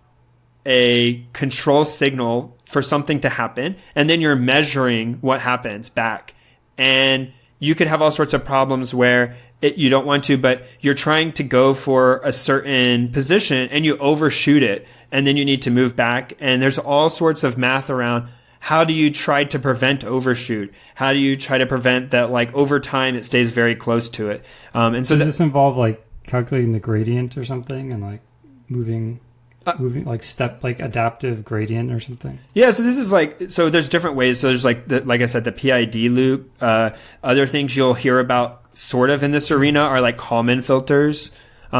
a control signal for something to happen, and then you're measuring what happens back. And you could have all sorts of problems where you don't want to, but you're trying to go for a certain position and you overshoot it, and then you need to move back. And there's all sorts of math around how do you try to prevent overshoot? How do you try to prevent that, like over time it stays very close to it? And so does this involve like calculating the gradient or something, and like moving like step, like adaptive gradient or something? Yeah, so this is like, so there's different ways. So there's like, like I said, the PID loop. Other things you'll hear about sort of in this arena are like Kalman filters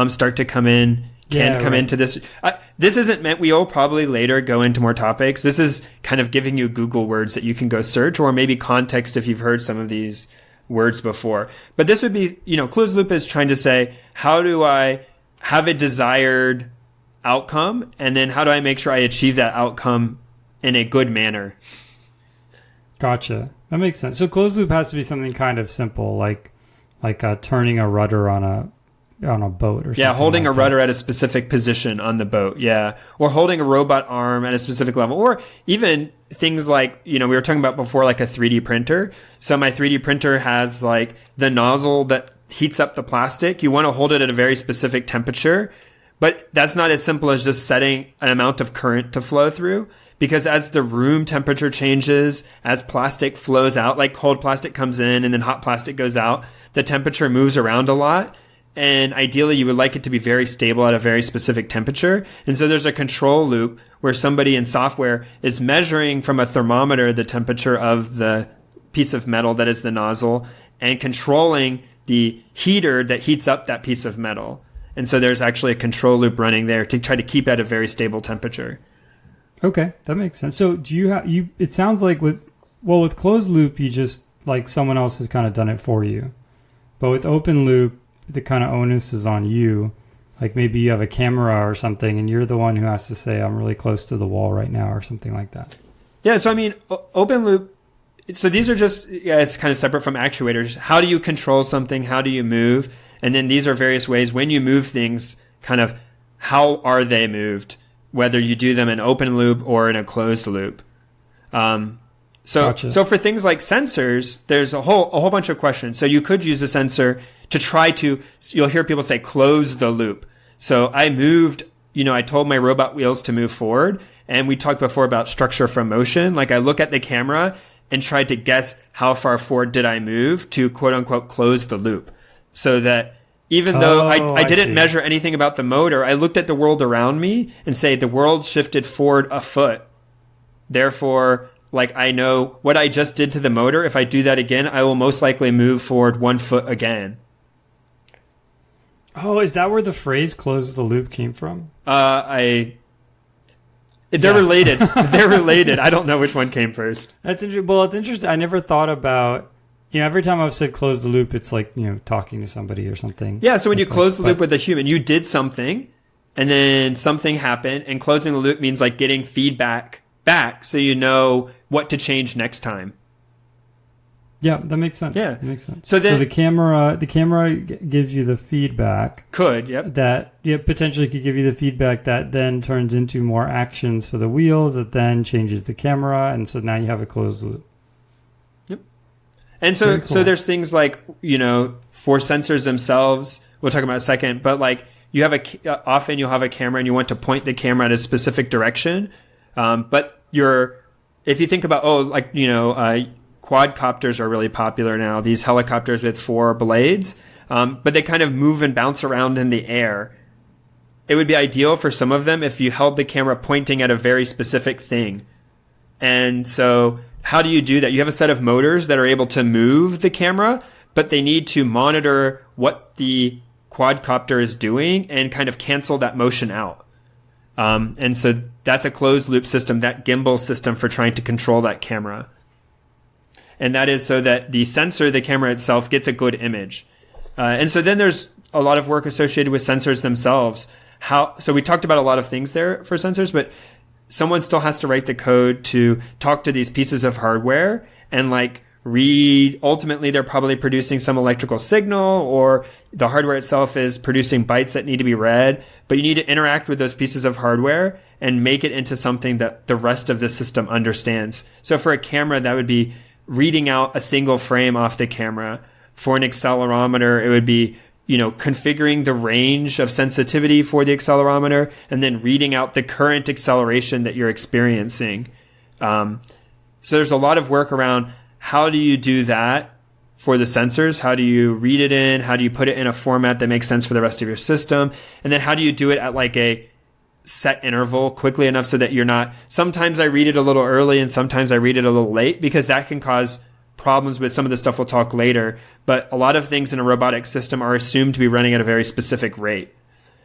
start to come in, come into this. This isn't meant, we'll probably later go into more topics. This is kind of giving you Google words that you can go search, or maybe context if you've heard some of these words before. But this would be, closed loop is trying to say, how do I have a desired outcome, and then how do I make sure I achieve that outcome in a good manner? Gotcha. That makes sense. So closed loop has to be something kind of simple, like turning a rudder on a boat or something. Yeah, holding like a rudder at a specific position on the boat. Yeah, or holding a robot arm at a specific level, or even things like, we were talking about before, like a 3D printer. So my 3D printer has like the nozzle that heats up the plastic. You want to hold it at a very specific temperature. But that's not as simple as just setting an amount of current to flow through, because as the room temperature changes, as plastic flows out, like cold plastic comes in and then hot plastic goes out, the temperature moves around a lot. And ideally, you would like it to be very stable at a very specific temperature. And so there's a control loop where somebody in software is measuring from a thermometer the temperature of the piece of metal that is the nozzle, and controlling the heater that heats up that piece of metal. And so there's actually a control loop running there to try to keep at a very stable temperature. Okay, that makes sense. So do you have it sounds like with closed loop you just like someone else has kind of done it for you. But with open loop the kind of onus is on you. Like maybe you have a camera or something and you're the one who has to say I'm really close to the wall right now or something like that. Yeah, so I mean open loop, so these are just, it's kind of separate from actuators. How do you control something? How do you move? And then these are various ways when you move things, kind of how are they moved, whether you do them in open loop or in a closed loop. So for things like sensors, there's a whole bunch of questions. So you could use a sensor to try to, you'll hear people say close the loop. So I moved, I told my robot wheels to move forward, and we talked before about structure from motion. Like I look at the camera and tried to guess how far forward did I move to quote unquote close the loop. So that even though I didn't measure anything about the motor, I looked at the world around me and say the world shifted forward a foot. Therefore, like I know what I just did to the motor. If I do that again, I will most likely move forward 1 foot again. Oh, is that where the phrase close the loop came from? They're related. They're related. I don't know which one came first. That's interesting. Well, it's interesting. I never thought about, every time I've said close the loop, it's like, talking to somebody or something. Yeah, so when you close the loop with a human, you did something and then something happened, and closing the loop means like getting feedback back so you know what to change next time. Yeah, that makes sense. Yeah, that makes sense. So the camera gives you the feedback. Yep. That potentially could give you the feedback that then turns into more actions for the wheels. That then changes the camera, and so now you have a closed loop. Yep. And so cool. So there's things like for sensors themselves. We'll talk about in a second, but like you have often you'll have a camera and you want to point the camera at a specific direction, but if you think about quadcopters are really popular now, these helicopters with 4 blades, but they kind of move and bounce around in the air. It would be ideal for some of them if you held the camera pointing at a very specific thing. And so how do you do that? You have a set of motors that are able to move the camera, but they need to monitor what the quadcopter is doing and kind of cancel that motion out. And so that's a closed loop system, that gimbal system for trying to control that camera. And that is so that the sensor, the camera itself, gets a good image. And so then there's a lot of work associated with sensors themselves. So we talked about a lot of things there for sensors, but someone still has to write the code to talk to these pieces of hardware and like read. Ultimately, they're probably producing some electrical signal, or the hardware itself is producing bytes that need to be read. But you need to interact with those pieces of hardware and make it into something that the rest of the system understands. So for a camera, that would be reading out a single frame off the camera. For an accelerometer, it would be, configuring the range of sensitivity for the accelerometer and then reading out the current acceleration that you're experiencing. So there's a lot of work around how do you do that for the sensors? How do you read it in? How do you put it in a format that makes sense for the rest of your system? And then how do you do it at like a set interval quickly enough so that you're not, sometimes I read it a little early and sometimes I read it a little late, because that can cause problems with some of the stuff we'll talk later. But a lot of things in a robotic system are assumed to be running at a very specific rate.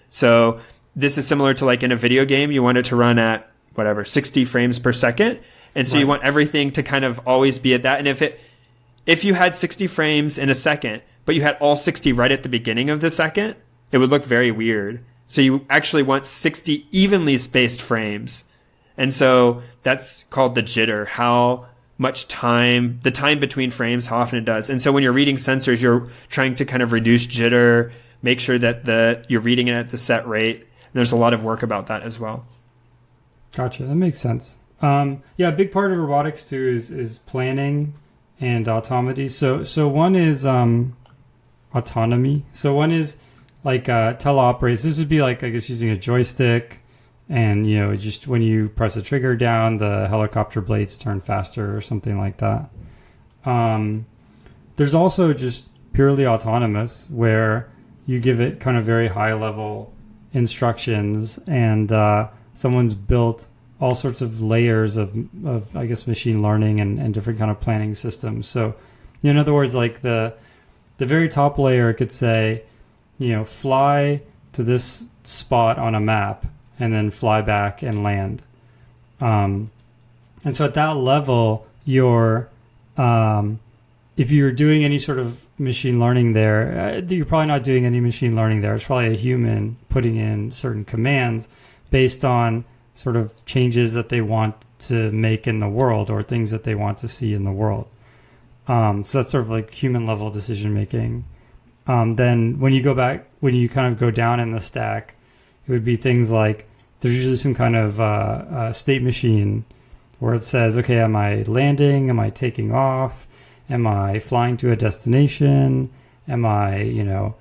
So this is similar to like in a video game, you want it to run at 60 frames per second. And so you want everything to kind of always be at that. And if you had 60 frames in a second, but you had all 60 right at the beginning of the second, it would look very weird. So you actually want 60 evenly spaced frames. And so that's called the jitter, how much time, the time between frames, how often it does. And so when you're reading sensors, you're trying to kind of reduce jitter, make sure that you're reading it at the set rate. And there's a lot of work about that as well. Gotcha. That makes sense. A big part of robotics too is planning and autonomy. So one is autonomy. So one is like teleoperates. This would be like, I guess, using a joystick, and just when you press a trigger down, the helicopter blades turn faster or something like that. There's also just purely autonomous, where you give it kind of very high level instructions, and someone's built all sorts of layers of I guess machine learning and different kind of planning systems. So in other words, like the very top layer could say, fly to this spot on a map and then fly back and land. And so at that level, if you're doing any sort of machine learning there, you're probably not doing any machine learning there. It's probably a human putting in certain commands based on sort of changes that they want to make in the world or things that they want to see in the world. So that's sort of like human level decision making. Then when you kind of go down in the stack, it would be things like there's usually some kind of state machine where it says, okay, am I landing? Am I taking off? Am I flying to a destination? Am I,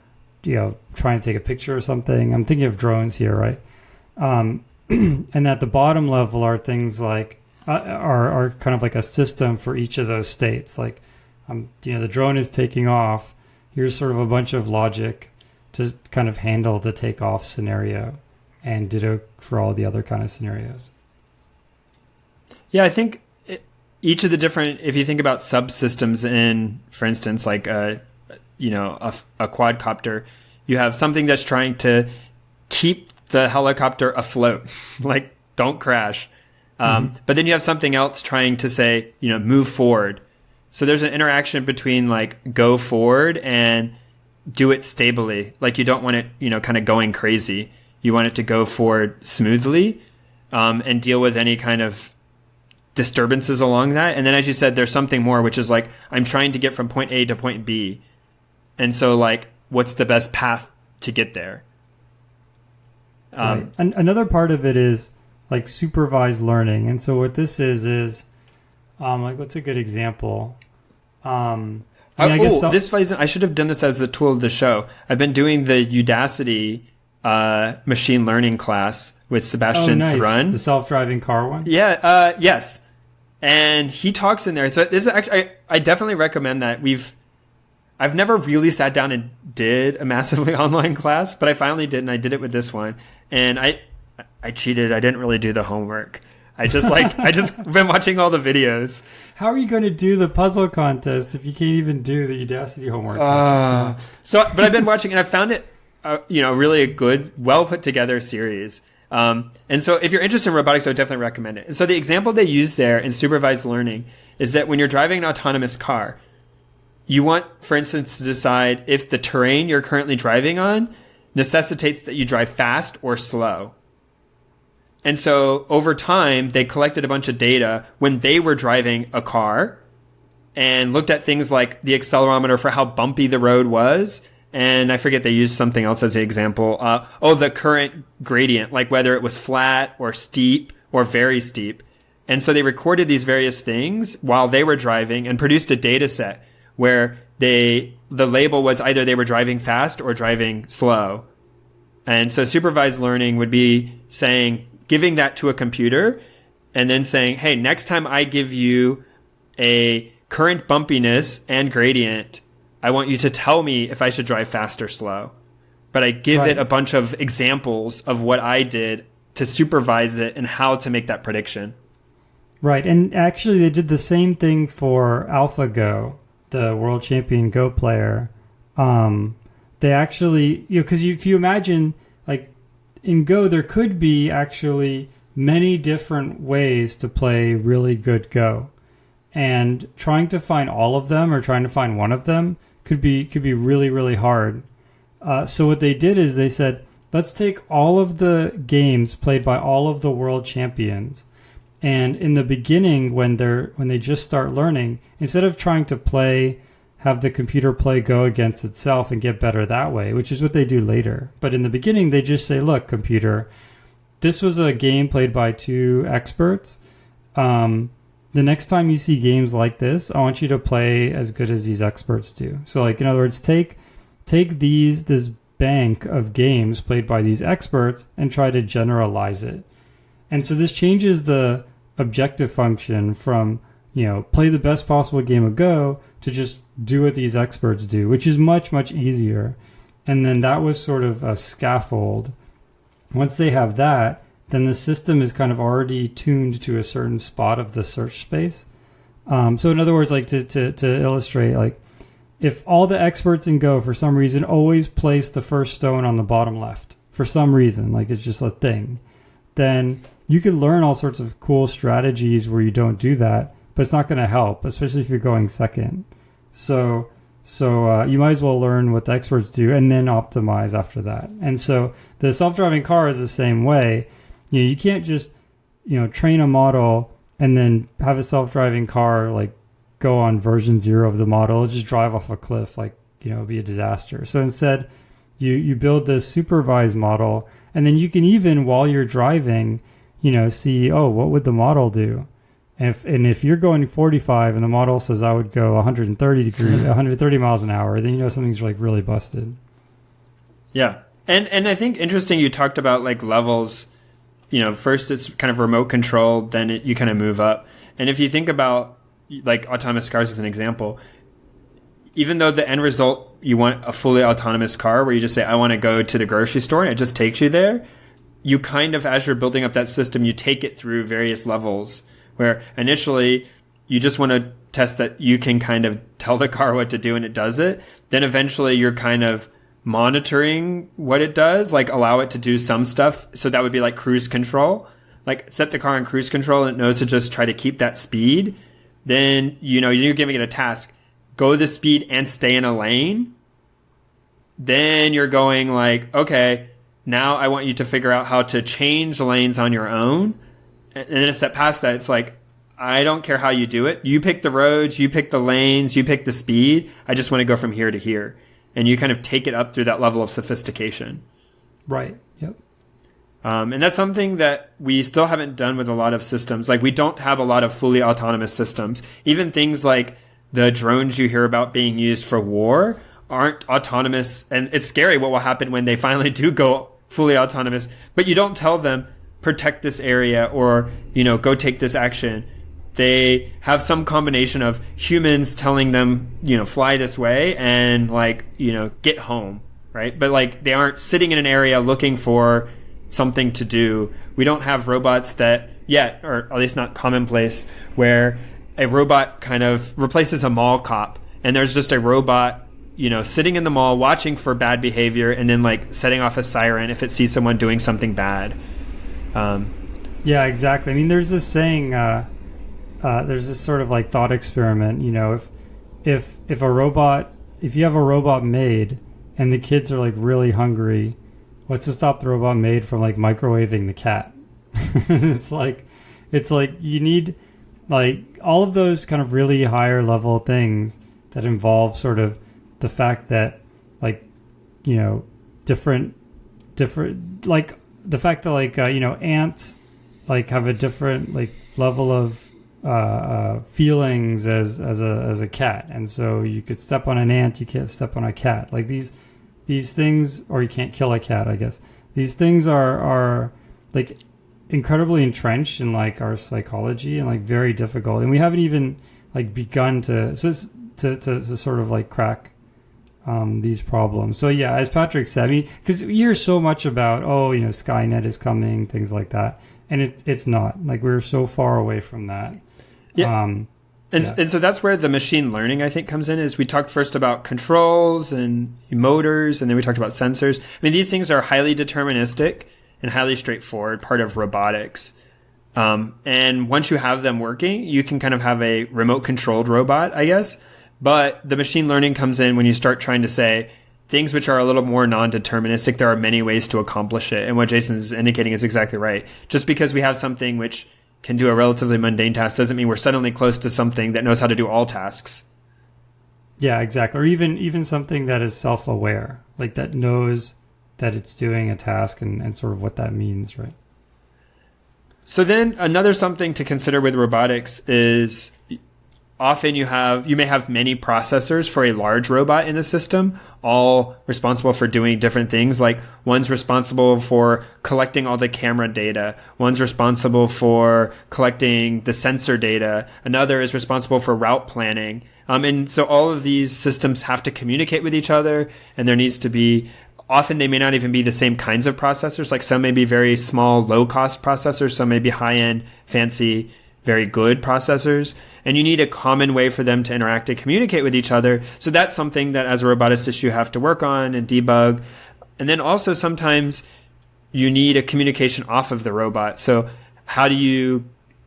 trying to take a picture or something? I'm thinking of drones here, right? And at the bottom level are things like are kind of like a system for each of those states. Like, the drone is taking off. Here's sort of a bunch of logic to kind of handle the takeoff scenario, and ditto for all the other kind of scenarios. Yeah, I think each of the different, if you think about subsystems in, for instance, like a quadcopter, you have something that's trying to keep the helicopter afloat, like don't crash. But then you have something else trying to say, move forward. So there's an interaction between like go forward and do it stably. Like you don't want it, kind of going crazy. You want it to go forward smoothly and deal with any kind of disturbances along that. And then, as you said, there's something more, which is like, I'm trying to get from point A to point B. And so like, what's the best path to get there? Right. And another part of it is like supervised learning. And so what this is like, what's a good example? I should have done this as a tool of the show. I've been doing the Udacity machine learning class with Sebastian Thrun. The self-driving car one? Yeah, yes. And he talks in there. So this is actually, I definitely recommend that. I've never really sat down and did a massively online class, but I finally did, and I did it with this one. And I cheated. I didn't really do the homework. I just been watching all the videos. How are you going to do the puzzle contest if you can't even do the Udacity homework? But I've been watching, and I found it, really a good, well put together series. And so if you're interested in robotics, I would definitely recommend it. And so the example they use there in supervised learning is that when you're driving an autonomous car, you want, for instance, to decide if the terrain you're currently driving on necessitates that you drive fast or slow. And so over time, they collected a bunch of data when they were driving a car and looked at things like the accelerometer for how bumpy the road was. And I forget, they used something else as the example. The current gradient, like whether it was flat or steep or very steep. And so they recorded these various things while they were driving and produced a data set where the label was either they were driving fast or driving slow. And so supervised learning would be giving that to a computer and then saying, hey, next time I give you a current bumpiness and gradient, I want you to tell me if I should drive fast or slow. But I give it a bunch of examples of what I did to supervise it and how to make that prediction. Right. And actually, they did the same thing for AlphaGo, the world champion Go player. They actually, because if you imagine, like in Go, there could be actually many different ways to play really good Go. And trying to find all of them or trying to find one of them could be really, really hard. So what they did is they said, let's take all of the games played by all of the world champions. And in the beginning, when they just start learning, instead of trying to have the computer play Go against itself and get better that way, which is what they do later. But in the beginning, they just say, look, computer, this was a game played by two experts. The next time you see games like this, I want you to play as good as these experts do. So, like, in other words, take this bank of games played by these experts and try to generalize it. And so this changes the objective function from, play the best possible game of Go to just do what these experts do, which is much, much easier. And then that was sort of a scaffold. Once they have that, then the system is kind of already tuned to a certain spot of the search space. So in other words, like to illustrate, like if all the experts in Go for some reason always place the first stone on the bottom left for some reason, like it's just a thing, then you could learn all sorts of cool strategies where you don't do that, but it's not going to help, especially if you're going second. So you might as well learn what the experts do and then optimize after that. And so the self-driving car is the same way. You can't just, train a model and then have a self-driving car like go on version 0 of the model. It'll just drive off a cliff, like, it'd be a disaster. So instead, you build this supervised model, and then you can even, while you're driving, see, what would the model do? And if you're going 45 and the model says I would go 130 miles an hour, then something's like really busted. Yeah. And I think interesting you talked about like levels. First it's kind of remote control, then you kind of move up. And if you think about like autonomous cars as an example, even though the end result, you want a fully autonomous car where you just say, I want to go to the grocery store and it just takes you there. You kind of, as you're building up that system, you take it through various levels where initially you just want to test that you can kind of tell the car what to do and it does it. Then eventually you're kind of monitoring what it does, like allow it to do some stuff. So that would be like cruise control, like set the car on cruise control and it knows to just try to keep that speed. Then, you're giving it a task, go the speed and stay in a lane. Then you're going like, okay, now I want you to figure out how to change lanes on your own. And then a step past that, it's like, I don't care how you do it. You pick the roads, you pick the lanes, you pick the speed. I just want to go from here to here. And you kind of take it up through that level of sophistication. Right. Yep. And that's something that we still haven't done with a lot of systems. Like we don't have a lot of fully autonomous systems. Even things like the drones you hear about being used for war aren't autonomous. And it's scary what will happen when they finally do go fully autonomous. But you don't tell them, protect this area or, go take this action. They have some combination of humans telling them, fly this way and get home, right? But like they aren't sitting in an area looking for something to do. We don't have robots that yet, or at least not commonplace, where a robot kind of replaces a mall cop and there's just a robot, sitting in the mall watching for bad behavior and then like setting off a siren if it sees someone doing something bad. Yeah, exactly. I mean, there's this saying, there's this sort of like thought experiment, if you have a robot maid and the kids are like really hungry, what's to stop the robot maid from like microwaving the cat? It's like you need like all of those kind of really higher level things that involve sort of the fact that like, different, like the fact that like, ants like have a different like level of feelings as a cat, and so you could step on an ant, you can't step on a cat. Like these things, or you can't kill a cat, I guess. These things are like incredibly entrenched in like our psychology and like very difficult, and we haven't even like begun to sort of like crack these problems. So yeah, as Patrick said, I mean, because you hear so much about Skynet is coming, things like that, and it's not. Like we're so far away from that. Yeah. And so that's where the machine learning, I think, comes in. Is we talked first about controls and motors, and then we talked about sensors. I mean, these things are highly deterministic and highly straightforward, part of robotics. And once you have them working, you can kind of have a remote controlled robot, I guess. But the machine learning comes in when you start trying to say things which are a little more non-deterministic. There are many ways to accomplish it. And what Jason is indicating is exactly right. Just because we have something which can do a relatively mundane task doesn't mean we're suddenly close to something that knows how to do all tasks. Yeah, exactly. Or even something that is self-aware, like that knows that it's doing a task and sort of what that means, right? So then another something to consider with robotics is often you may have many processors for a large robot in the system, all responsible for doing different things. Like one's responsible for collecting all the camera data. One's responsible for collecting the sensor data. Another is responsible for route planning. And so all of these systems have to communicate with each other, and there needs to be, often they may not even be the same kinds of processors. Like some may be very small, low-cost processors. Some may be high-end, fancy, very good processors, and you need a common way for them to interact and communicate with each other. So that's something that as a roboticist you have to work on and debug. And then also sometimes you need a communication off of the robot. So how do you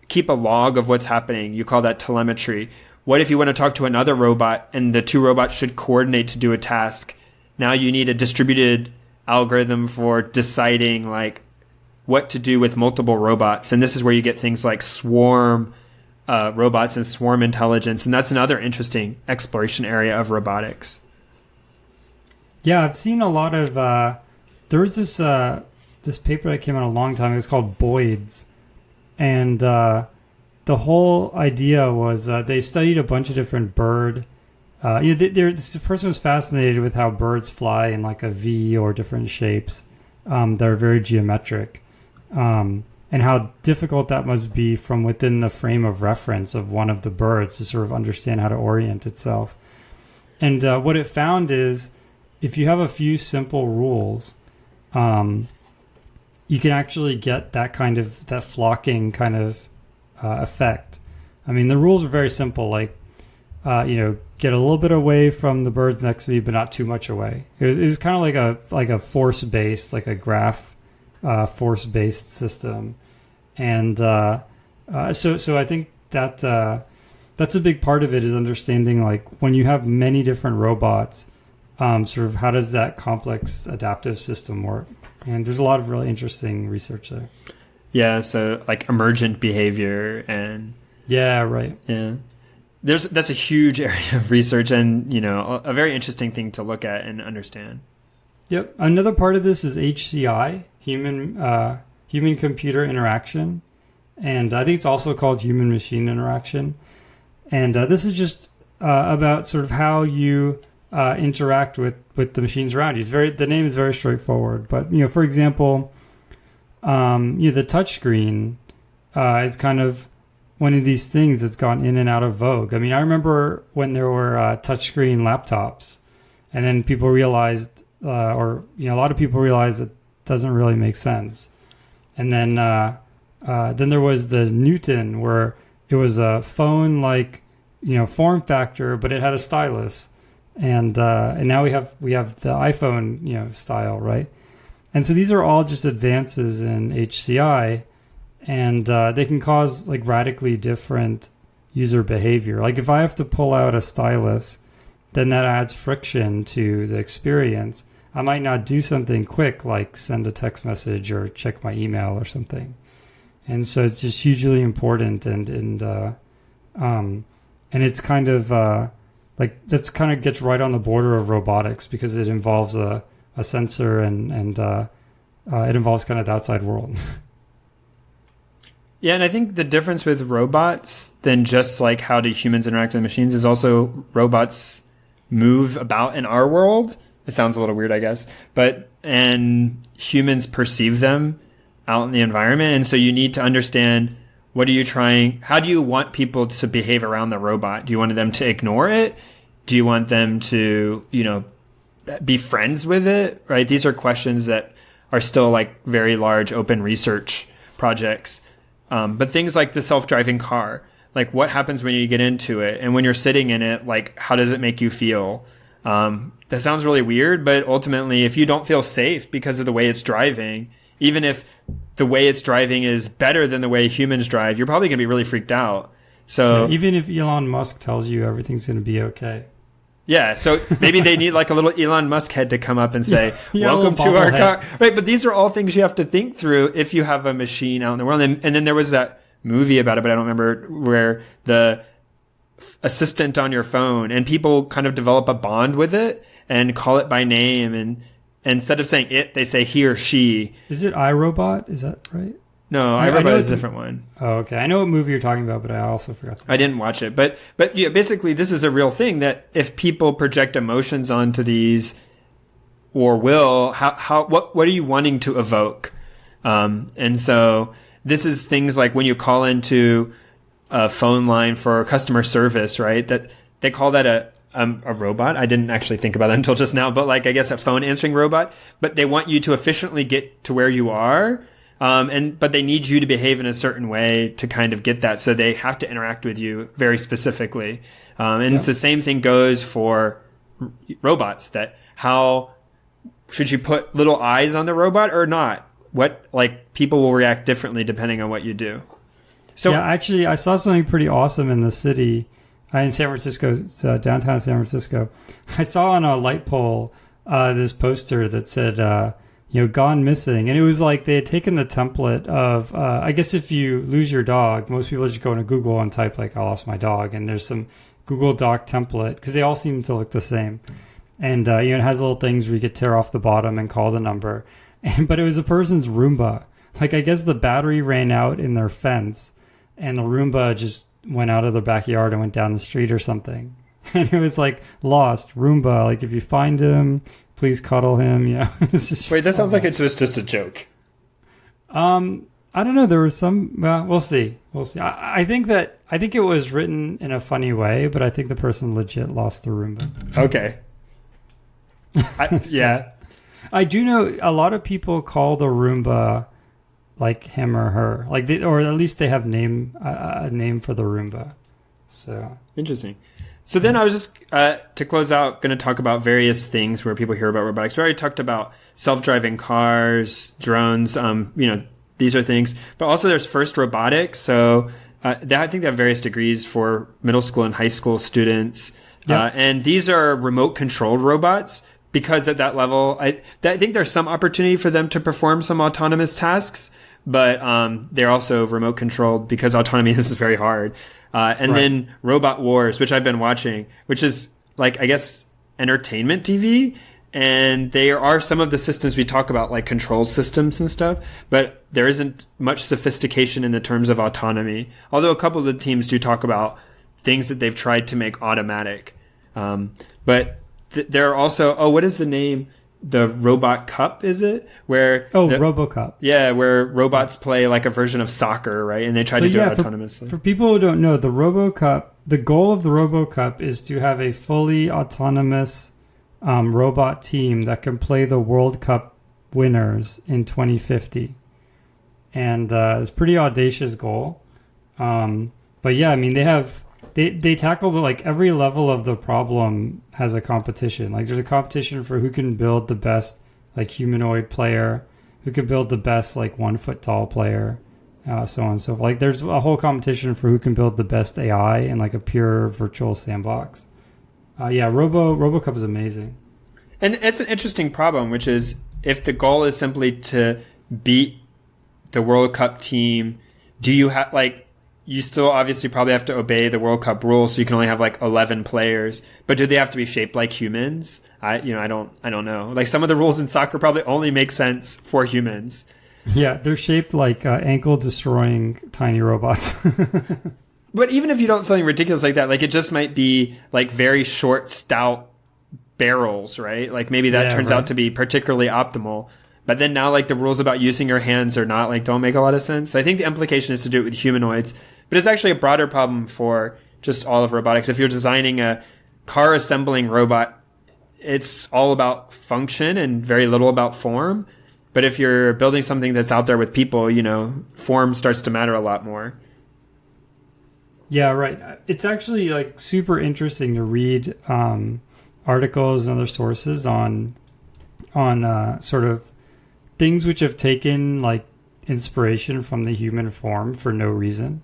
keep a log of what's happening? You call that telemetry. What if you want to talk to another robot and the two robots should coordinate to do a task? Now you need a distributed algorithm for deciding like what to do with multiple robots. And this is where you get things like swarm robots and swarm intelligence. And that's another interesting exploration area of robotics. Yeah, I've seen a lot of... there was this paper that came out a long time ago. It was called Boyd's. And the whole idea was they studied a bunch of different bird... this person was fascinated with how birds fly in like a V or different shapes that are very geometric. And how difficult that must be from within the frame of reference of one of the birds to sort of understand how to orient itself. And what it found is if you have a few simple rules, you can actually get that flocking kind of effect. I mean, the rules are very simple, like, get a little bit away from the birds next to me, but not too much away. It was kind of like a force-based, like a graph force-based system. And so I think that that's a big part of it, is understanding like when you have many different robots, sort of how does that complex adaptive system work? And there's a lot of really interesting research there. Yeah, so like emergent behavior and... Yeah, right. Yeah. That's a huge area of research and, a very interesting thing to look at and understand. Yep. Another part of this is HCI, human-computer interaction. And I think it's also called human-machine interaction. And this is just about sort of how you interact with the machines around you. The name is very straightforward. But, for example, the touchscreen is kind of one of these things that's gone in and out of vogue. I mean, I remember when there were touchscreen laptops, and then people realized, a lot of people realized it doesn't really make sense. And then there was the Newton, where it was a phone like, form factor, but it had a stylus. And now we have the iPhone, style, right? And so these are all just advances in HCI. And they can cause like radically different user behavior. Like if I have to pull out a stylus, then that adds friction to the experience. I might not do something quick like send a text message or check my email or something. And so it's just hugely important, and it's kind of like that kind of gets right on the border of robotics because it involves a sensor and it involves kind of the outside world. Yeah, and I think the difference with robots than just like how do humans interact with machines is also robots move about in our world. It sounds a little weird, I guess, and humans perceive them out in the environment. And so you need to understand, how do you want people to behave around the robot? Do you want them to ignore it? Do you want them to, be friends with it? Right? These are questions that are still like very large open research projects. But things like the self-driving car, like what happens when you get into it, and when you're sitting in it, like how does it make you feel? That sounds really weird, but ultimately, if you don't feel safe because of the way it's driving, even if the way it's driving is better than the way humans drive, you're probably going to be really freaked out. So yeah, even if Elon Musk tells you everything's going to be okay. Yeah, so maybe they need like a little Elon Musk head to come up and say, welcome to our car. Right, but these are all things you have to think through if you have a machine out in the world. And then there was that movie about it, but I don't remember, where the assistant on your phone, and people kind of develop a bond with it and call it by name. And instead of saying it, they say he or she. Is it iRobot? Is that right? No, iRobot is a different one. Oh, okay. I know what movie you're talking about, but I also forgot. I didn't watch it, but yeah, basically this is a real thing that if people project emotions onto these, or what are you wanting to evoke? And so this is things like when you call into a phone line for customer service, right? That they call that a robot. I didn't actually think about that until just now, but like I guess a phone answering robot. But they want you to efficiently get to where you are. But they need you to behave in a certain way to kind of get that. So they have to interact with you very specifically. It's the same thing goes for robots, that how should you put little eyes on the robot or not? what like people will react differently depending on what you do. So yeah, actually, I saw something pretty awesome in the city, in San Francisco, downtown San Francisco. I saw on a light pole this poster that said, gone missing. And it was like they had taken the template of, I guess if you lose your dog, most people just go into Google and type like, I lost my dog. And there's some Google Doc template because they all seem to look the same. And, it has little things where you could tear off the bottom and call the number. But it was a person's Roomba. Like, I guess the battery ran out in their fence and the Roomba just went out of the backyard and went down the street or something. And it was like, lost, Roomba. Like, if you find him, please cuddle him. It's just wait, that sounds like it was just a joke. I don't know. There was some, well, we'll see. I think it was written in a funny way, but I think the person legit lost the Roomba. Okay. Yeah. I do know a lot of people call the Roomba like him or her, like or at least they have a name for the Roomba. So interesting. So then I was just to close out going to talk about various things where people hear about robotics. We already talked about self-driving cars, drones. These are things, but also there's FIRST Robotics. So I think they have various degrees for middle school and high school students, and these are remote controlled robots. Because at that level, I think there's some opportunity for them to perform some autonomous tasks, but they're also remote controlled because autonomy is very hard. Then Robot Wars, which I've been watching, which is like, I guess, entertainment TV. And there are some of the systems we talk about, like control systems and stuff, but there isn't much sophistication in the terms of autonomy. Although a couple of the teams do talk about things that they've tried to make automatic. There are also, what is the name? The Robot Cup, is it? RoboCup. Yeah, where robots play like a version of soccer, right? And they try to do it autonomously. For people who don't know, the goal of the RoboCup is to have a fully autonomous robot team that can play the World Cup winners in 2050. And it's a pretty audacious goal. But yeah, I mean, they tackle like every level of the problem has a competition. Like there's a competition for who can build the best like humanoid player, who can build the best like 1 foot tall player, so on and so forth. Like there's a whole competition for who can build the best AI in like a pure virtual sandbox. RoboCup is amazing. And it's an interesting problem, which is if the goal is simply to beat the World Cup team, do you have you still obviously probably have to obey the World Cup rules, so you can only have like 11 players. But do they have to be shaped like humans? I don't know. Like some of the rules in soccer probably only make sense for humans. Yeah, they're shaped like ankle-destroying tiny robots. But even if you don't something ridiculous like that, like it just might be like very short, stout barrels, right? Like maybe that turns out to be particularly optimal. But then now like the rules about using your hands or not like don't make a lot of sense. So I think the implication is to do it with humanoids. But it's actually a broader problem for just all of robotics. If you're designing a car assembling robot, it's all about function and very little about form. But if you're building something that's out there with people, form starts to matter a lot more. Yeah, right. It's actually like super interesting to read articles and other sources on sort of things which have taken like inspiration from the human form for no reason.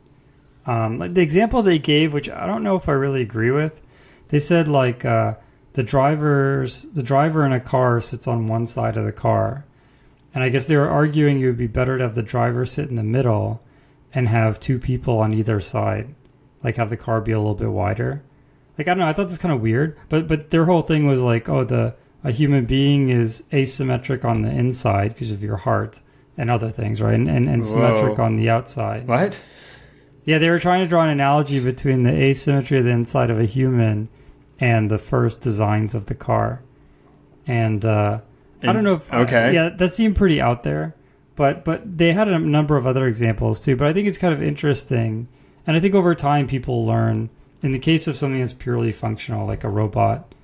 Like the example they gave, which I don't know if I really agree with, they said like the driver in a car sits on one side of the car, and I guess they were arguing it would be better to have the driver sit in the middle and have two people on either side, like have the car be a little bit wider. Like I don't know, I thought this kind of weird, but their whole thing was like, a human being is asymmetric on the inside because of your heart and other things, right? And symmetric on the outside. What? Yeah, they were trying to draw an analogy between the asymmetry of the inside of a human and the first designs of the car. And I don't know if... Yeah, that seemed pretty out there. But they had a number of other examples too. But I think it's kind of interesting. And I think over time people learn, in the case of something that's purely functional, like a robot,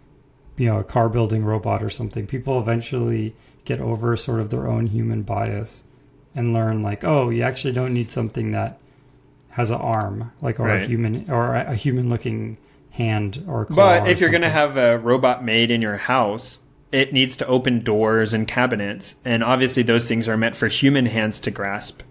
a car building robot or something, people eventually get over sort of their own human bias and learn like, you actually don't need something that has an arm, like a human looking hand or claw. But if you're going to have a robot made in your house, it needs to open doors and cabinets. And obviously those things are meant for human hands to grasp.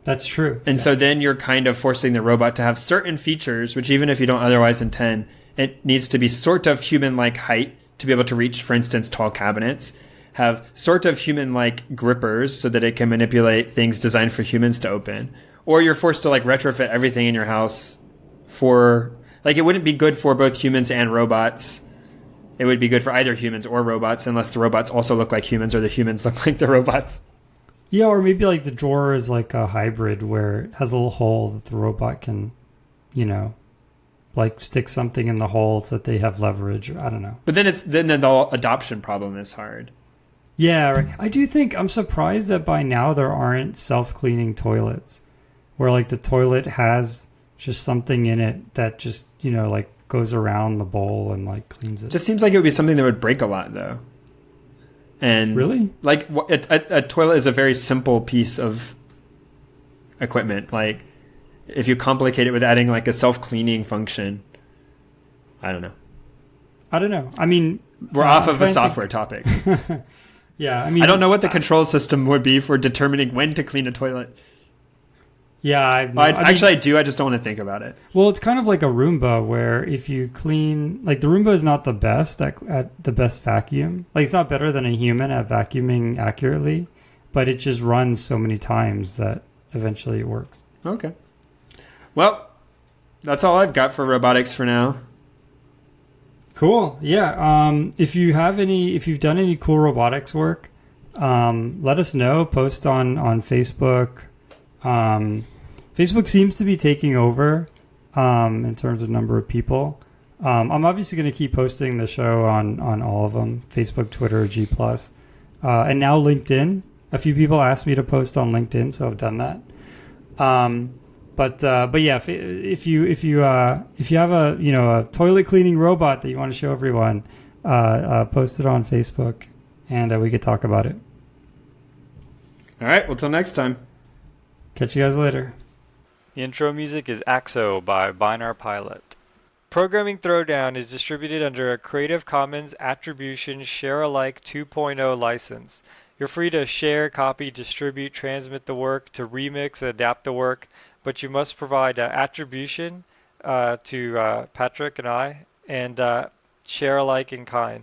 That's true. And so then you're kind of forcing the robot to have certain features, which even if you don't otherwise intend, it needs to be sort of human-like height to be able to reach, for instance, tall cabinets, have sort of human-like grippers so that it can manipulate things designed for humans to open. Or you're forced to like retrofit everything in your house for, like, it wouldn't be good for both humans and robots. It would be good for either humans or robots, unless the robots also look like humans or the humans look like the robots. Yeah, or maybe like the drawer is like a hybrid where it has a little hole that the robot can, like stick something in the hole so that they have leverage. I don't know. But then the adoption problem is hard. Yeah, right. I do think I'm surprised that by now there aren't self-cleaning toilets where like the toilet has just something in it that just, like goes around the bowl and like cleans it. Just seems like it would be something that would break a lot though. And really? Like a toilet is a very simple piece of equipment. Like if you complicate it with adding like a self-cleaning function, I don't know. I mean, we're off of a software topic. Yeah, I mean, I don't know what the control system would be for determining when to clean a toilet. Yeah, I do. I just don't want to think about it. Well, it's kind of like a Roomba where if you clean, like the Roomba is not the best at the best vacuum. Like it's not better than a human at vacuuming accurately, but it just runs so many times that eventually it works. Okay. Well, that's all I've got for robotics for now. Cool. Yeah. If you've done any cool robotics work, let us know. Post on Facebook. Facebook seems to be taking over in terms of number of people. I'm obviously going to keep posting the show on all of them: Facebook, Twitter, G+, and now LinkedIn. A few people asked me to post on LinkedIn, so I've done that. But yeah, if you have a toilet cleaning robot that you want to show everyone, post it on Facebook, and we could talk about it. All right. Well, till next time. Catch you guys later. The intro music is Axo by Binar Pilot. Programming Throwdown is distributed under a Creative Commons Attribution Share-alike 2.0 license. You're free to share, copy, distribute, transmit the work, to remix, adapt the work, but you must provide attribution to Patrick and I, and share alike in kind.